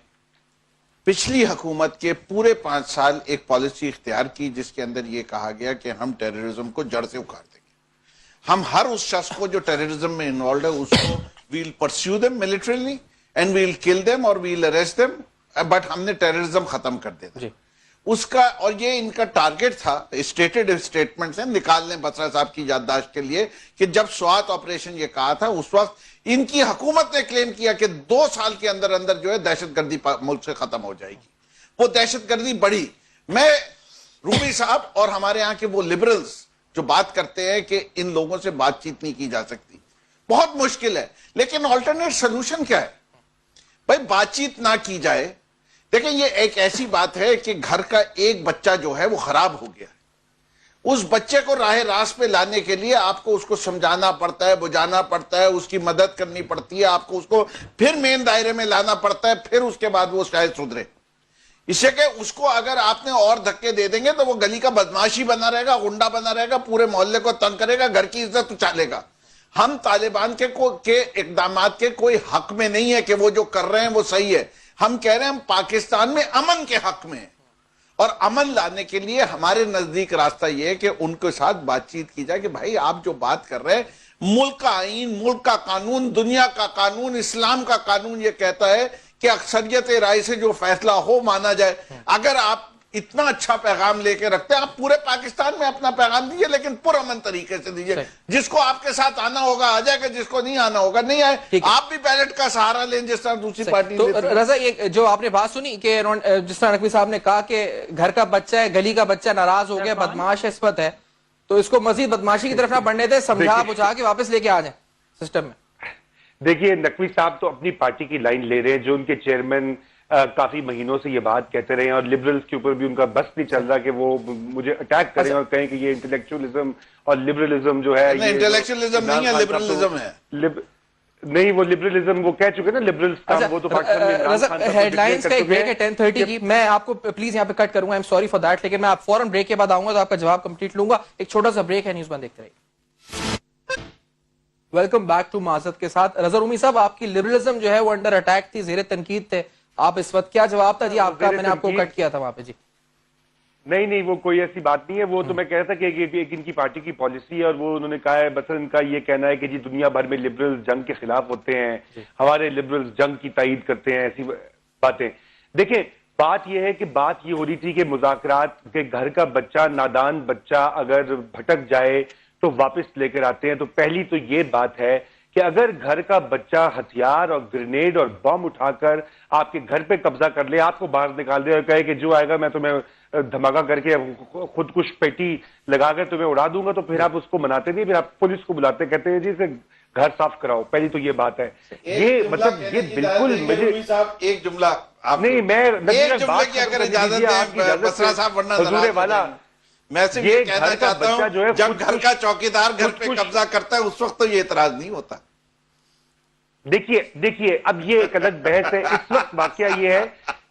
پچھلی حکومت کے پورے 5 سال ایک پالیسی اختیار کی جس کے اندر یہ کہا گیا کہ ہم ٹیررزم کو جڑ سے اکھاڑ دیں گے، ہم ہر اس شخص کو جو ٹیررزم میں انوالوڈ ہے اس کو we'll pursue them militarily and we'll kill them or we'll arrest them, but ہم نے ٹیررزم ختم کر دیتا اس کا، اور یہ ان کا ٹارگٹ تھا، اسٹیٹڈ اسٹیٹمنٹس ہیں، نکال لیں بسرا صاحب کی یادداشت کے لیے کہ جب سوات آپریشن یہ کہا تھا اس وقت ان کی حکومت نے کلیم کیا کہ 2 سال کے اندر اندر جو ہے دہشت گردی ملک سے ختم ہو جائے گی، وہ دہشت گردی بڑھی۔ میں رومی صاحب اور ہمارے یہاں کے وہ لبرلز جو بات کرتے ہیں کہ ان لوگوں سے بات چیت نہیں کی جا سکتی، بہت مشکل ہے، لیکن آلٹرنیٹ سلوشن کیا ہے؟ بھائی بات چیت نہ کی جائے، دیکھیں یہ ایک ایسی بات ہے کہ گھر کا ایک بچہ جو ہے وہ خراب ہو گیا، اس بچے کو راہ راست پہ لانے کے لیے آپ کو اس کو سمجھانا پڑتا ہے، بجھانا پڑتا ہے، اس کی مدد کرنی پڑتی ہے، آپ کو اس کو پھر مین دائرے میں لانا پڑتا ہے، پھر اس کے بعد وہ شاید سدھرے۔ اس سے کہ اس کو اگر آپ نے اور دھکے دے دیں گے تو وہ گلی کا بدماشی بنا رہے گا، غنڈا بنا رہے گا، پورے محلے کو تنگ کرے گا، گھر کی عزت اچھالے گا۔ ہم طالبان کے اقدامات کے کوئی حق میں نہیں ہے کہ وہ جو کر رہے ہیں وہ صحیح ہے، ہم کہہ رہے ہیں ہم پاکستان میں امن کے حق میں ہیں، اور امن لانے کے لیے ہمارے نزدیک راستہ یہ ہے کہ ان کے ساتھ بات چیت کی جائے کہ بھائی آپ جو بات کر رہے ہیں، ملک کا آئین، ملک کا قانون، دنیا کا قانون، اسلام کا قانون یہ کہتا ہے کہ اکثریت رائے سے جو فیصلہ ہو مانا جائے۔ اگر آپ اتنا اچھا پیغام لے کے رکھتے ہیں، آپ پورے پاکستان میں اپنا پیغام دیجئے، لیکن پرامن طریقے سے دیجئے، جس کو آپ کے ساتھ آنا ہوگا آ جائے گا، جس کو نہیں آنا ہوگا نہیں آئے، آپ بھی بیلٹ کا سہارا لیں جس طرح دوسری پارٹی تو رضا یہ جو آپ نے بات سنی کہ جس طرح نقوی صاحب نے کہا کہ گھر کا بچہ ہے، گلی کا بچہ ناراض ہو گیا، بدماش اسپت ہے، تو اس کو مزید بدماشی کی طرف نہ بڑھنے دے، سمجھا بجھا کے واپس لے کے آ جائیں سسٹم میں۔ دیکھیے نقوی صاحب تو اپنی پارٹی کی لائن لے رہے ہیں، جو ان کے چیئرمین کافی مہینوں سے یہ بات کہتے رہے ہیں، اور لبرلز کے اوپر بھی ان کا بس نہیں چل رہا کہ وہ مجھے اٹیک کریں اور کہیں کہ یہ انٹلیکچوئلزم اور لبرلزم جو ہے، انٹلیکچوئلزم نہیں ہے، لبرلزم ہے، نہیں وہ لبرلزم وہ کہہ چکے نا لبرلز کا، وہ تو پاکستان میں ہیڈ لائنز کا ایک بریک ہے 10:30 کی، میں آپ کو پلیز یہاں پہ کٹ کروں گا، I'm sorry for that، لیکن میں آپ فوراً بریک کے بعد آؤں گا تو آپ کا جواب کمپلیٹ لوں گا۔ ایک چھوٹا سا بریک ہے، نیوز بند دیکھتے رہیے۔ ویلکم بیک ٹو معذرت کے ساتھ۔ رضا رومی صاحب، آپ کی لبرلزم جو ہے وہ انڈر اٹیک تھی، زیر تنقید تھے آپ اس وقت، کیا جواب تھا جی آپ کا؟ میں نے آپ کو کٹ کیا تھا وہاں پہ جی۔ نہیں وہ کوئی ایسی بات نہیں ہے، وہ تو میں کہہ رہا تھا کہ ایک ان کی پارٹی کی پالیسی ہے، اور وہ انہوں نے کہا ہے، بس ان کا یہ کہنا ہے کہ جی دنیا بھر میں لبرلز جنگ کے خلاف ہوتے ہیں، ہمارے لبرلز جنگ کی تائید کرتے ہیں، ایسی باتیں۔ دیکھیں بات یہ ہے کہ بات یہ ہو رہی تھی کہ مذاکرات کے گھر کا بچہ، نادان بچہ اگر بھٹک جائے تو واپس لے کر آتے ہیں، تو پہلی تو یہ بات ہے کہ اگر گھر کا بچہ ہتھیار اور گرینیڈ اور بم اٹھا کر آپ کے گھر پہ قبضہ کر لے، آپ کو باہر نکال دے اور کہے کہ جو آئے گا میں تمہیں دھماکہ کر کے خودکش پیٹی لگا کر تمہیں اڑا دوں گا، تو پھر آپ اس کو مناتے نہیں، پھر آپ پولیس کو بلاتے، کہتے ہیں جی اسے گھر صاف کراؤ۔ پہلی تو یہ بات ہے، یہ مطلب یہ بالکل مجھے ایک جملہ نہیں، میں ایک جملے کی اگر اجازت دیں بسرا صاحب، ورنہ حضور والا میں صرف یہ کہنا چاہتا ہوں جب گھر کا چوکیدار گھر پہ قبضہ کرتا ہے اس وقت تو یہ اعتراض نہیں ہوتا۔ دیکھیے اب یہ ایک الگ بحث ہے، اس وقت واقعہ یہ ہے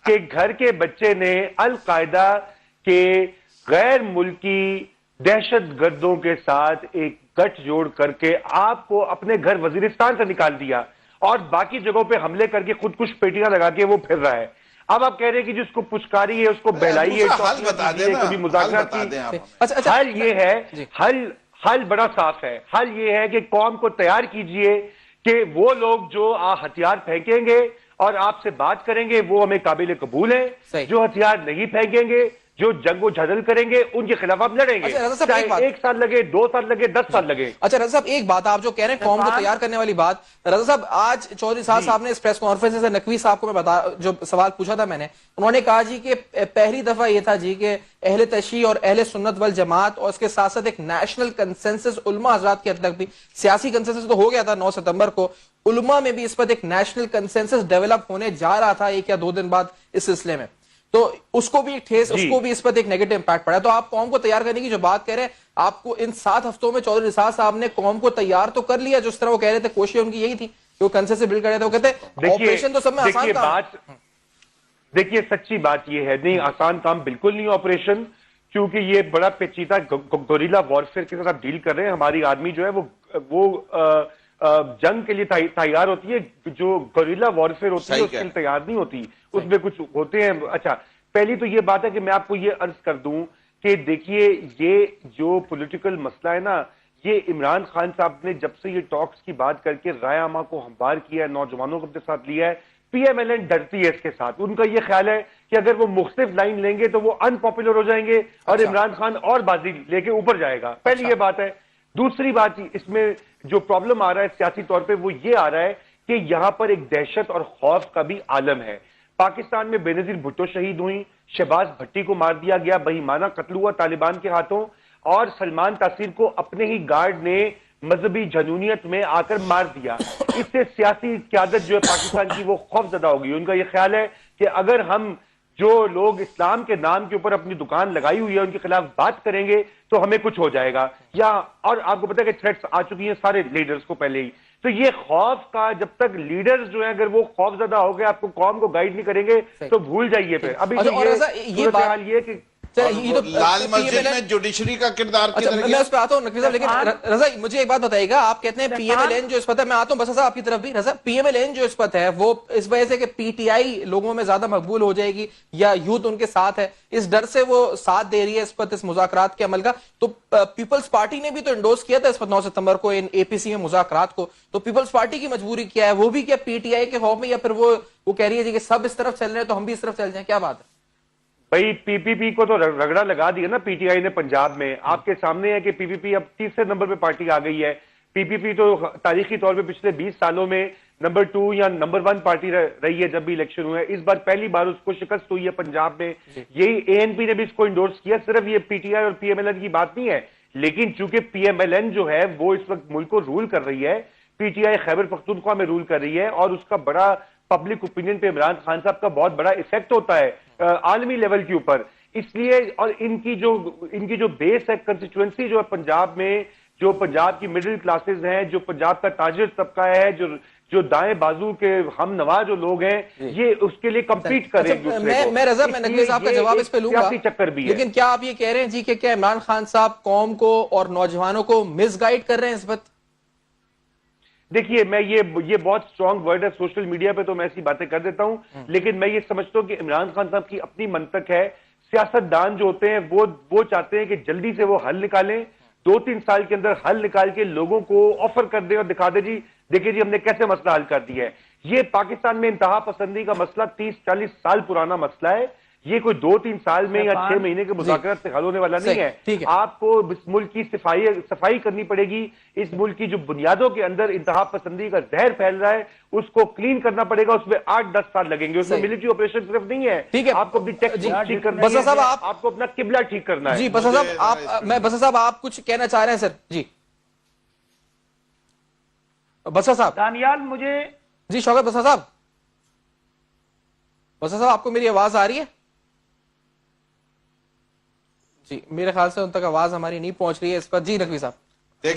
کہ گھر کے بچے نے القاعدہ کے غیر ملکی دہشت گردوں کے ساتھ ایک گٹھ جوڑ کر کے آپ کو اپنے گھر وزیرستان سے نکال دیا، اور باقی جگہوں پہ حملے کر کے خودکش پیٹیاں لگا کے وہ پھر رہا ہے۔ اب آپ کہہ رہے ہیں کہ جس کو پچکاری ہے، اس کو بہلائی ہے، حل بتا دیں، کبھی مذاکرات کی، حل یہ ہے، حل بڑا صاف ہے. حل یہ ہے کہ قوم کو تیار کیجئے کہ وہ لوگ جو ہتھیار پھینکیں گے اور آپ سے بات کریں گے وہ ہمیں قابل قبول ہیں. جو ہتھیار نہیں پھینکیں گے، جو جنگ و جھدل کریں گے، ان کے خلاف ہم لڑیں گے، چاہے 1 سال لگے، 2 سال لگے، 10 سال لگے. اچھا رضا صاحب، ایک بات آپ جو کہہ رہے ہیں قوم کو تیار کرنے والی بات، رضا صاحب آج چودھری صاحب نے اس پریس کانفرنس سے نقوی صاحب کو میں جو سوال پوچھا تھا میں نے، انہوں نے کہا جی کہ پہلی دفعہ یہ تھا جی کہ اہل تشیع اور اہل سنت والجماعت اور اس کے ساتھ ساتھ ایک نیشنل کنسنسس علماء حضرات کی حد تک بھی، سیاسی کنسنسس تو ہو گیا تھا 9 ستمبر کو، علماء میں بھی اس پر ایک نیشنل کنسنسس ڈیولپ ہونے جا رہا تھا 1 یا 2 دن بعد اس سلسلے میں، تو اس کو بھی ٹھیس، اس کو بھی اس پر ایک نیگیٹو امپیکٹ پڑا. تو آپ قوم کو تیار کرنے کی جو بات کہہ رہے ہیں، آپ کو ان 7 ہفتوں میں چودھری نثار صاحب نے قوم کو تیار تو کر لیا، جس طرح وہ کہہ رہے تھے کوشش ان کی یہی تھی کہ وہ کنسنسس بلڈ کر رہے تھے. وہ کہتے ہیں آپریشن تو سب میں آسان کام. دیکھیے سچی بات یہ ہے، نہیں آسان کام بالکل نہیں آپریشن، کیونکہ یہ بڑا پیچیدہ گوریلا وارفیئر کے ساتھ آپ ڈیل کر رہے ہیں. ہماری آرمی جو ہے وہ جنگ کے لیے تیار ہوتی ہے، جو گوریلا وارفیئر ہوتی ہے اس کے لیے تیار نہیں ہوتی، اس میں کچھ ہوتے ہیں. اچھا، پہلی تو یہ بات ہے کہ میں آپ کو یہ عرض کر دوں کہ دیکھیے یہ جو پولیٹیکل مسئلہ ہے نا، یہ عمران خان صاحب نے جب سے یہ ٹاکس کی بات کر کے رائے عامہ کو ہموار کیا ہے، نوجوانوں کو اپنے ساتھ لیا ہے، پی ایم ایل این ڈرتی ہے اس کے ساتھ. ان کا یہ خیال ہے کہ اگر وہ مختلف لائن لیں گے تو وہ ان پاپولر ہو جائیں گے اور عمران خان اور بازی لے کے اوپر جائے گا. پہلی یہ بات ہے. دوسری بات اس میں جو پرابلم آ رہا ہے سیاسی طور پہ وہ یہ آ رہا ہے کہ یہاں پر ایک دہشت اور خوف کا بھی عالم ہے. پاکستان میں بے نظیر بھٹو شہید ہوئی، شہباز بھٹی کو مار دیا گیا، بہیمانہ قتل ہوا طالبان کے ہاتھوں، اور سلمان تاثیر کو اپنے ہی گارڈ نے مذہبی جنونیت میں آ کر مار دیا. اس سے سیاسی قیادت جو ہے پاکستان کی وہ خوف زدہ ہوگی. ان کا یہ خیال ہے کہ اگر ہم جو لوگ اسلام کے نام کے اوپر اپنی دکان لگائی ہوئی ہے ان کے خلاف بات کریں گے تو ہمیں کچھ ہو جائے گا. اور آپ کو پتا ہے کہ تھریٹس آ چکی ہیں سارے لیڈرز کو پہلے ہی. تو یہ خوف کا جب تک لیڈرز جو ہیں اگر وہ خوف زدہ ہو گئے، آپ کو قوم کو گائیڈ نہیں کریں گے تو بھول جائیے. پھر ابھی یہ صورتحال یہ کہ لال مسجد میں جوڈیشری کا کردار میں اس پہ آتا ہوں نقوی صاحب، لیکن رضا مجھے ایک بات بتائیے گا، آپ کہتے ہیں پی ایم ایل این جو اس پت ہے، میں آتا ہوں بس صاحب آپ کی طرف بھی. رضا پی ایم ایل این جو اس پت ہے وہ اس وجہ سے کہ پی ٹی آئی لوگوں میں زیادہ مقبول ہو جائے گی یا یوتھ ان کے ساتھ ہے، اس ڈر سے وہ ساتھ دے رہی ہے اس پت اس مذاکرات کے عمل کا. تو پیپلز پارٹی نے بھی تو انڈورس کیا تھا اس پت 9 ستمبر کو ان اے پی سی میں مذاکرات کو. تو پیپلز پارٹی کی مجبوری کیا ہے؟ وہ بھی کیا پی ٹی آئی کے خوف میں، یا پھر وہ کہہ رہی ہے کہ سب اس طرف چل رہے ہیں تو ہم بھی اس طرف چل جائیں؟ کیا بات ہے بھائی؟ پی پی پی کو تو رگڑا لگا دیا نا پی ٹی آئی نے پنجاب میں. آپ کے سامنے ہے کہ پی پی پی اب 30 نمبر پہ پارٹی آ گئی ہے. پی پی پی تو تاریخی طور پہ پچھلے 20 سالوں میں نمبر 2 یا نمبر 1 پارٹی رہی ہے جب بھی الیکشن ہوئے. اس بار پہلی بار اس کو شکست ہوئی ہے پنجاب میں. یہی اے این پی نے بھی اس کو انڈورس کیا. صرف یہ پی ٹی آئی اور پی ایم ایل این کی بات نہیں ہے، لیکن چونکہ پی ایم ایل این جو ہے وہ اس وقت ملک کو رول کر رہی ہے، P T I Khyber Pakhtunkhwa میں رول کر رہی ہے، اور اس کا بڑا پبلک اوپینین پہ عمران خان صاحب کا بہت بڑا ایفیکٹ ہوتا ہے عالمی لیول کے اوپر. اس لیے اور ان کی جو بیس ہے کنسٹیچوئنسی جو ہے پنجاب میں، جو پنجاب کی مڈل کلاسز ہیں، جو پنجاب کا تاجر طبقہ ہے، جو دائیں بازو کے ہم نوا جو لوگ ہیں، یہ اس کے لیے کمپیٹ کریں ایک دوسرے کو. میں رضا میں نقوی صاحب کا جواب اس پہ لوں گا، سیاسی چکر بھی ہے. لیکن کیا آپ یہ کہہ رہے ہیں جی کہ کیا عمران خان صاحب قوم کو اور نوجوانوں کو مس گائیڈ کر رہے ہیں اس وقت؟ دیکھیے میں یہ بہت سٹرونگ ورڈ ہے، سوشل میڈیا پہ تو میں ایسی باتیں کر دیتا ہوں، لیکن میں یہ سمجھتا ہوں کہ عمران خان صاحب کی اپنی منطق ہے. سیاست دان جو ہوتے ہیں وہ چاہتے ہیں کہ جلدی سے وہ حل نکالیں، 2-3 سال کے اندر حل نکال کے لوگوں کو آفر کر دیں اور دکھا دیں جی دیکھیں جی ہم نے کیسے مسئلہ حل کر دیا ہے. یہ پاکستان میں انتہا پسندی کا مسئلہ 30-40 سال پرانا مسئلہ ہے. یہ کوئی 2-3 سال میں یا 6 مہینے کے مذاکرات سے حل ہونے والا نہیں ہے. آپ کو اس ملک کی صفائی کرنی پڑے گی. اس ملک کی جو بنیادوں کے اندر انتہا پسندی کا زہر پھیل رہا ہے اس کو کلین کرنا پڑے گا. اس میں 8-10 سال لگیں گے. اس میں ملٹری آپریشن صرف نہیں ہے، آپ کو اپنی ٹیکس ٹھیک کرنا ہے، آپ کو اپنا قبلہ ٹھیک کرنا ہے. جی بسا صاحب آپ کچھ کہنا چاہ رہے ہیں سر؟ جی بسا صاحب. دانیال مجھے جی شوکت بسا صاحب آپ کو میری آواز آ رہی ہے؟ جی میرے خیال سے ان تک آواز ہماری نہیں پہنچ رہی ہے اس پر. جی نقوی صاحب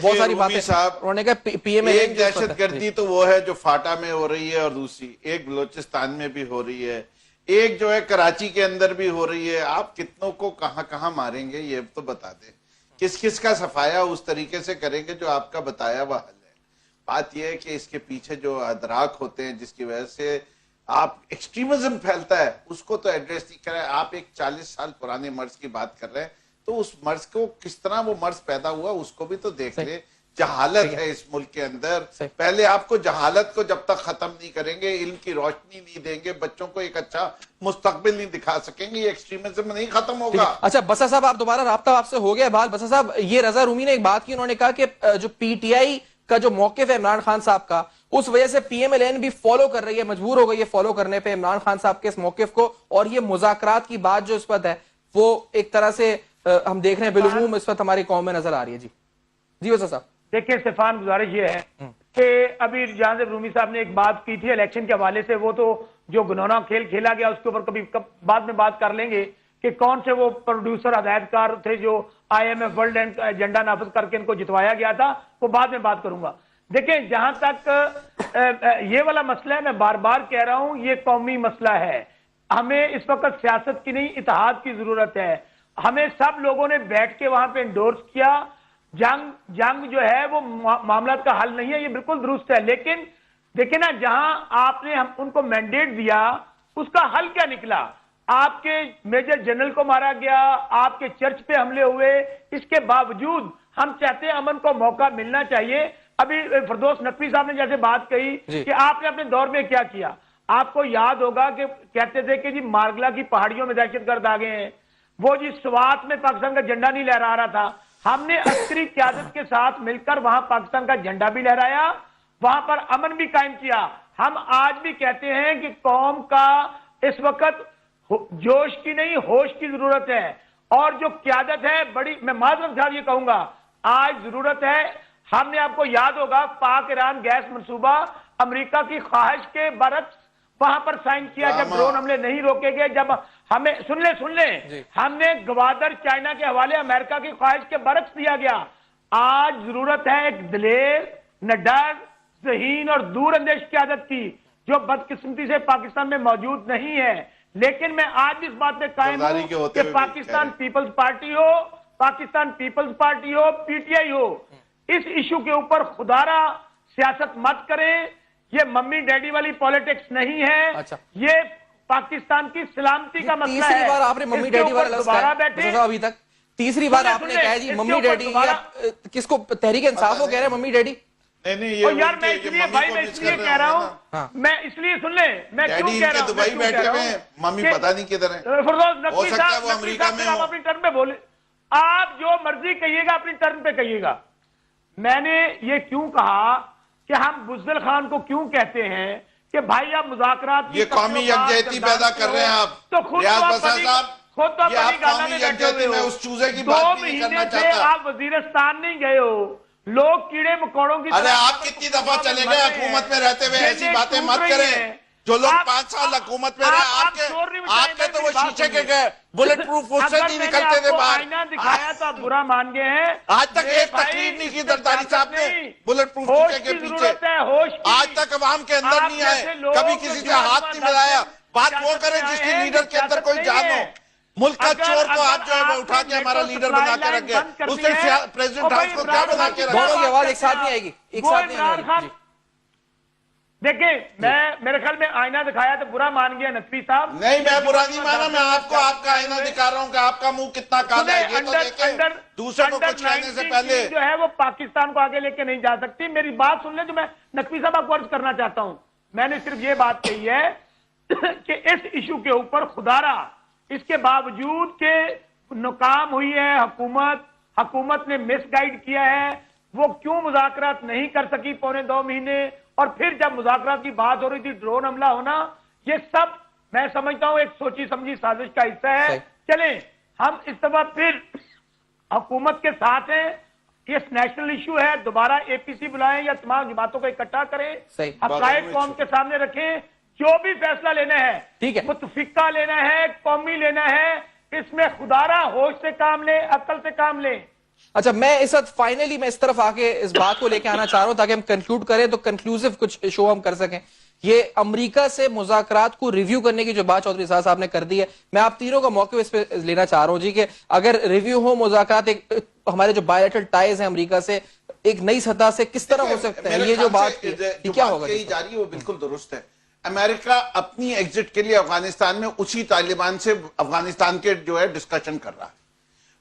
بہت ساری باتیں انہوں نے کہا پی ایم ایل ایک دہشت گردی تو وہ ہے جو فاٹا میں ہو رہی ہے، اور دوسری ایک بلوچستان میں بھی ہو رہی ہے، ایک جو ہے کراچی کے اندر بھی ہو رہی ہے. آپ کتنوں کو کہاں کہاں ماریں گے یہ تو بتا دیں. کس کس کا صفایا اس طریقے سے کریں گے جو آپ کا بتایا ہوا حل ہے. بات یہ ہے کہ اس کے پیچھے جو ادراک ہوتے ہیں جس کی وجہ سے آپ ایکسٹریمزم پھیلتا ہے اس کو تو ایڈریس نہیں کریں. آپ ایک 40 سال پرانے مرض کی بات کر رہے ہیں تو اس مرض کو کس طرح وہ مرض پیدا ہوا اس کو بھی تو دیکھ لے. جہالت ہے اس ملک کے اندر. پہلے آپ کو جہالت کو جب تک ختم نہیں کریں گے, علم کی روشنی نہیں دیں گے, بچوں کو ایک اچھا مستقبل نہیں دکھا سکیں گے, یہ ایکسٹریمزم نہیں ختم ہوگا. اچھا بسا صاحب, آپ دوبارہ رابطہ آپ سے ہو گیا بات. بسا صاحب, یہ رضا رومی نے ایک بات کی, انہوں نے کہا کہ جو پی ٹی آئی کا جو موقف ہے عمران خان صاحب کا, اس وجہ سے پی ایم ایل این بھی فالو کر رہی ہے, مجبور ہو گئی ہے فالو کرنے پہ عمران خان صاحب کے اس موقف کو, اور یہ مذاکرات کی بات جو اس وقت ہے وہ ایک طرح سے ہم دیکھ رہے ہیں بالعموم اس وقت ہماری قوم میں نظر آ رہی ہے. جی بسا صاحب. دیکھیں سیفان, گزارش یہ ہے کہ ابھی جہاں سے رومی صاحب نے ایک بات کی تھی الیکشن کے حوالے سے, وہ تو جو گنونا کھیل کھیلا گیا اس کے اوپر کبھی بعد میں بات کر لیں گے کہ کون سے وہ پروڈیوسر ہدایت کار تھے جو I M F world agenda نافذ کر کے ان کو جتوایا گیا تھا, وہ بعد میں بات کروں گا. دیکھیں جہاں تک یہ والا مسئلہ ہے, میں بار بار کہہ رہا ہوں یہ قومی مسئلہ ہے. ہمیں اس وقت سیاست کی نہیں اتحاد کی ضرورت ہے. ہمیں سب لوگوں نے بیٹھ کے وہاں پہ انڈورس کیا. جنگ جو ہے وہ معاملات کا حل نہیں ہے, یہ بالکل درست ہے, لیکن دیکھیں نا جہاں آپ نے ان کو مینڈیٹ دیا اس کا حل کیا نکلا. آپ کے میجر جنرل کو مارا گیا, آپ کے چرچ پہ حملے ہوئے, اس کے باوجود ہم چاہتے ہیں امن کو موقع ملنا چاہیے. ابھی فردوس نقوی صاحب نے جیسے بات کہی کہ آپ نے اپنے دور میں کیا کیا, آپ کو یاد ہوگا کہ کہتے تھے کہ جی مارگلا کی پہاڑیوں میں دہشت گرد آ گئے ہیں, وہ جی سوات میں پاکستان کا جھنڈا نہیں لہرا رہا تھا, ہم نے عسکری قیادت کے ساتھ مل کر وہاں پاکستان کا جھنڈا بھی لہرایا, وہاں پر امن بھی قائم کیا. ہم آج بھی کہتے ہیں کہ قوم کا اس وقت جوش کی نہیں ہوش کی ضرورت ہے, اور جو قیادت ہے بڑی, میں معذرت صاحب یہ کہوں گا, آج ضرورت ہے. ہم نے آپ کو یاد ہوگا پاک ایران گیس منصوبہ امریکہ کی خواہش کے برعکس وہاں پر سائن کیا جب ڈرون حملے نہیں روکے گئے, جب ہمیں سن لیں ہم نے گوادر چائنا کے حوالے امریکہ کی خواہش کے برعکس دیا گیا. آج ضرورت ہے ایک دلیر, نڈر, ذہین اور دور اندیش قیادت کی, جو بدقسمتی سے پاکستان میں موجود نہیں ہے. لیکن میں آج اس بات میں قائم ہوں کہ پاکستان پیپلز پارٹی ہو, پاکستان پیپلز پارٹی ہو, پی ٹی آئی ہو, اس ایشو کے اوپر خدارہ سیاست مت کریں. یہ ممی ڈیڈی والی پالیٹکس نہیں ہے, یہ پاکستان کی سلامتی کا مسئلہ ہے. تیسری بار آپ نے ممی ڈیڈی والا دوبارہ بیٹھے, ابھی تک تیسری بار آپ نے کہا جی ممی ڈیڈی, کس کو تحریک انصاف کو کہہ رہے ہیں ممی ڈیڈی؟ یار میں اس لیے بھائی میں اس لیے کہہ رہا ہوں, میں اس لیے سن لیں میں کیوں کہہ رہا ہوں, دبئی بیٹھے ہوئے ممی پتہ نہیں کدھر ہیں. فردوس نقوی صاحب آپ اپنی ٹرن پہ بولے, آپ جو مرضی کہیے گا اپنی ٹرن پہ کہیے گا. میں نے یہ کیوں کہا کہ ہم بزدل خان کو کیوں کہتے ہیں کہ بھائی آپ مذاکرات یہ قومی یکجہتی پیدا کر رہے ہیں آپ, تو خود تو اپنی گالا میں بیٹھے ہوئے ہو. 2 مہینے سے آپ وزیرستان نہیں گئے ہو, لوگ کیڑے مکوڑوں کی ارے آپ کتنی دفعہ چلے گئے حکومت میں رہتے ہوئے, ایسی باتیں مت کریں. جو لوگ 5 سال حکومت میں رہے آپ کے تو وہ شیشے کے گئے بلٹ پروف اس سے نہیں نکلتے تھے باہر. آئینہ دکھایا تو آپ برا مان گئے ہیں. آج تک ایک تقریر نہیں کی زرداری صاحب نے بلٹ پروف شیشے کے پیچھے, آج تک عوام کے اندر نہیں آئے, کبھی کسی سے ہاتھ نہیں ملایا. بات وہ کریں جس کی لیڈر کے اندر کوئی جان ہو. ملک کا چور کو آپ جو ہے وہ اٹھا کے ہمارا لیڈر بنا کے رکھے, اس سے پریزیڈنٹ ہاؤس کو کیا بنا کے رکھے. دونوں کی آواز ایک ساتھ نہیں آئے گی, ایک ساتھ نہیں آئے گی. دیکھیں میرے خیال میں آئینہ دکھایا تو برا مان گیا نقوی صاحب. نہیں میں برا نہیں مانا, میں آپ کو آپ کا آئینہ دکھا رہا ہوں کہ آپ کا منہ کتنا کالا ہے. یہ تو دیکھیں دوسرے کو کچھ کہنے سے پہلے جو ہے وہ پاکستان کو آگے لے کے نہیں جا سکتی. میری بات سن لیں جو میں نقوی صاحب آپ کو عرض کرنا چاہتا ہوں. میں نے صرف یہ بات کہی ہے کہ اس ایشو کے اوپر خدارہ, اس کے باوجود کہ ناکام ہوئی ہے حکومت نے مس گائیڈ کیا ہے, وہ کیوں مذاکرات نہیں کر سکی 2.25 مہینے, اور پھر جب مذاکرات کی بات ہو رہی تھی ڈرون حملہ ہونا, یہ سب میں سمجھتا ہوں ایک سوچی سمجھی سازش کا حصہ ہے. چلیں ہم اس دفعہ پھر حکومت کے ساتھ ہیں, یہ نیشنل ایشو ہے, دوبارہ اے پی سی بلائیں یا تمام جماعتوں کو اکٹھا کریں, حقائق قوم کے سامنے رکھیں, جو بھی فیصلہ لینا ہے متفقہ لینا ہے, قومی لینا ہے, اس میں خدارہ ہوش سے کام لیں, عقل سے کام لیں. اچھا میں اس وقت فائنلی میں اس طرف آکے اس بات کو لے کے آنا چاہ رہا ہوں تاکہ ہم کنکلوڈ کریں تو کنکلوزیو کچھ شو ہم کر سکیں. یہ امریکہ سے مذاکرات کو ریویو کرنے کی جو بات چودھری اسحاق صاحب نے کر دی ہے, میں آپ تینوں کا موقع اس پہ لینا چاہ رہا ہوں جی, کہ اگر ریویو ہو مذاکرات, ہمارے جو بائیلیٹرل ٹائز ہیں امریکہ سے ایک نئی سطح سے کس طرح ہو سکتے ہیں, یہ جو بات کیا ہوگا جا رہی ہے وہ بالکل درست ہے. امریکہ اپنی ایگزٹ کے لیے افغانستان میں اسی طالبان سے افغانستان کے جو ہے ڈسکشن کر رہا ہے.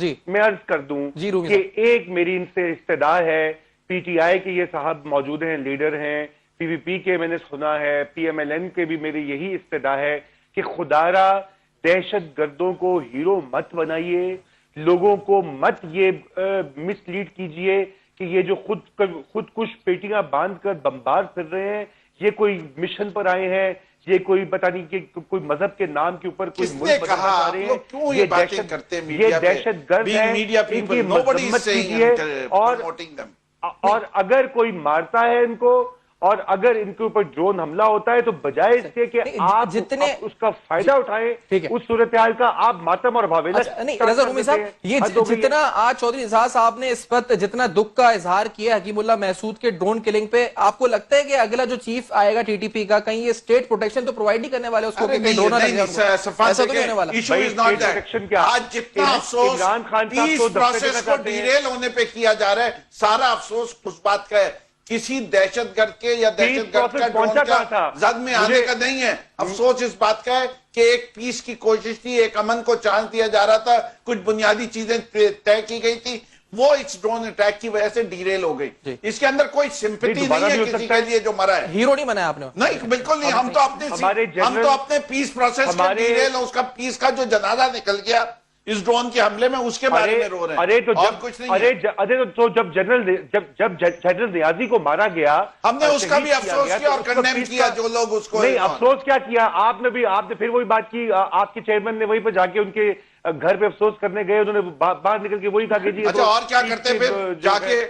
جی میں عرض کر دوں جی رومی کہ ایک میری ان سے استدعا ہے، پی ٹی آئی کے یہ صاحب موجود ہیں، لیڈر ہیں، پی وی پی کے میں نے سنا ہے، پی ایم ایل این کے بھی میری یہی استدعا ہے کہ خدا را دہشت گردوں کو ہیرو مت بنائیے، لوگوں کو مت یہ مس لیڈ کیجئے کہ یہ جو خود کش پیٹیاں باندھ کر بمبار پھر رہے ہیں، یہ کوئی مشن پر آئے ہیں، یہ کوئی پتہ نہیں کہ کوئی مذہب کے نام کے اوپر کوئی ملک بدلنا چاہ رہے ہیں، کیوں یہ باتیں کرتے ہیں یہ دہشت گرد ہیں، ان کی مذمت کیجئے، اور اگر کوئی مارتا ہے ان کو، اور اگر ان کے اوپر ڈرون حملہ ہوتا ہے تو بجائے اس کے کہ آپ اس کا فائدہ اٹھائیں، اس صورتحال کا آپ ماتم اور بھاویلا نہیں رضا رومی صاحب، یہ جتنا آج چودھری نثار صاحب نے اس پر جتنا دکھ کا اظہار کیا حکیم اللہ محسود کے ڈرون کلنگ پہ، آپ کو لگتا ہے کہ اگلا جو چیف آئے گا ٹی ٹی پی کا کہیں یہ اسٹیٹ پروٹیکشن تو پرووائڈ نہیں کرنے والے اس کو کہ ڈرون نہ لگے؟ ایسا تو نہیں ہونے والا۔ آج جتنا افسوس پیس پروسیس کو ڈیریل ہونے پہ کیا جا رہا ہے، سارا افسوس اس بات کا ہے، کسی دہشت گرد کے یا دہشت گرد کا ڈرون کا زد میں آنے کا نہیں ہے۔ افسوس اس بات کا ہے کہ ایک پیس کی کوشش تھی، ایک امن کو چانس دیا جا رہا تھا، کچھ بنیادی چیزیں طے کی گئی تھی، وہ اس ڈرون اٹیک کی وجہ سے ڈیریل ہو گئی۔ اس کے اندر کوئی سمپیٹی نہیں ہے کسی کے لیے جو مرا ہے۔ ہیرو نہیں بنایا آپ نے؟ نہیں بالکل نہیں، ہم تو اپنے پیس پروسیس کے ڈیریل، اس کا پیس کا جو جنازہ نکل گیا اس ڈرون کے حملے میں، اس کے بارے میں رو رہے ہیں، اور کچھ نہیں ہے۔ تو جب جنرل نیازی کو مارا گیا، ہم نے اس کا بھی افسوس کیا اور کنڈیم کیا جو لوگ اس کو۔ نہیں افسوس کیا کیا آپ نے پھر وہی بات کی، آپ کے چیئرمین نے وہی پہ جا کے ان کے گھر پہ افسوس کرنے گئے، انہوں نے باہر نکل کے وہی کہا کہ جی اچھا اور کیا کرتے پھر جا کے؟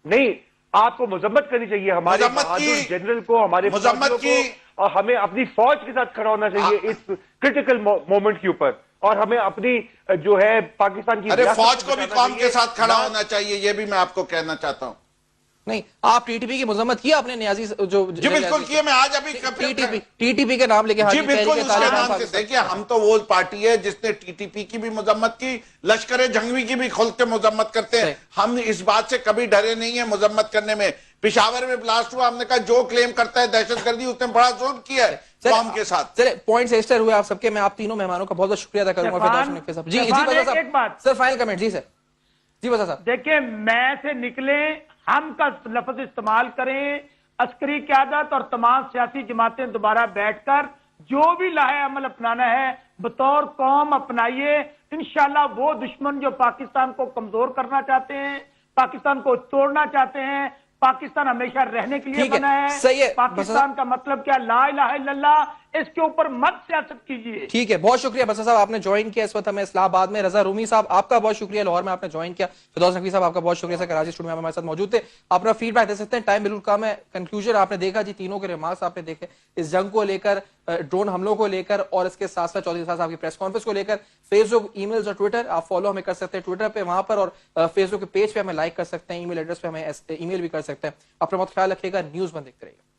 نہیں، آپ کو مذمت کرنی چاہیے ہمارے بہادر جنرل کو، ہمارے فوجیوں کو، اور ہمیں اپنی فوج کے ساتھ کھڑا ہونا چاہیے اس کرٹیکل مومنٹ کے اوپر، اور ہمیں اپنی جو ہے پاکستان کی فوج کو بھی قوم کے ساتھ کھڑا ہونا چاہیے، یہ بھی میں آپ کو کہنا چاہتا ہوں۔ نہیں، آپ ٹی ٹی پی کی مذمت کیا آپ نے نیازی جو؟ جی بالکل کیا، میں آج ابھی ٹی ٹی پی کے نام لے کے، جی بالکل اس کے نام سے دیکھیں، ہم تو وہ پارٹی ہے جس نے ٹی ٹی پی کی بھی مذمت کی، لشکر جنگوی کی بھی کھل کے مذمت کرتے ہیں، ہم اس بات سے کبھی ڈرے نہیں ہیں مذمت کرنے میں۔ پشاور میں بلاسٹ ہوا، ہم نے کہا جو کلیم کرتا ہے دہشت گردی، اس نے بڑا ظلم کیا ہے قوم کے ساتھ۔ چلے پوائنٹ ایسٹر ہوئے آپ سب کے، میں آپ تینوں مہمانوں کا بہت بہت شکریہ ادا کروں گا۔ جی ایک بات سر، فائنل کمنٹ۔ جی سر، جی بتا صاحب۔ دیکھیں، میں سے نکلیں، ہم کا لفظ استعمال کریں، عسکری قیادت اور تمام سیاسی جماعتیں دوبارہ بیٹھ کر جو بھی لاہے عمل اپنانا ہے بطور قوم اپنائیے۔ انشاءاللہ وہ دشمن جو پاکستان کو کمزور کرنا چاہتے ہیں، پاکستان کو توڑنا چاہتے ہیں، پاکستان ہمیشہ رہنے کے لیے بنا ہے، پاکستان کا مطلب کیا؟ لا الہ الا اللہ، اس کے اوپر مت سیاست کیجئے۔ ٹھیک ہے، بہت شکریہ بسر صاحب، آپ نے جوائن کیا اس وقت ہمیں اسلام آباد میں۔ رضا رومی صاحب آپ کا بہت شکریہ، لاہور میں آپ نے جوائن کیا۔ فردوس نقوی صاحب آپ کا بہت شکریہ سر، کراچی اسٹوڈیو میں ہمارے ساتھ موجود تھے۔ اپنا فیڈ بیک دے سکتے ہیں، ٹائم بالکل کم ہے۔ کنکلوژن آپ نے دیکھا جی، تینوں کے ریمارکس آپ نے دیکھے اس جنگ کو لے کر، ڈرون حملوں کو لے کر، اور اس کے ساتھ ساتھ چودھری نثار صاحب کی پریس کانفرنس کو لے کر۔ فیس بک، ای میلز اور ٹویٹر آپ فالو ہمیں کر سکتے ہیں ٹویٹر پہ، وہاں پر، اور فیس بک کے پیج پہ ہمیں لائک کر سکتے ہیں، ای میل ایڈریس پہ ہمیں ای میل بھی کر سکتے ہیں۔ اپنا بہت خیال رکھیے گا، نیوز بند دیکھتے رہیے گا۔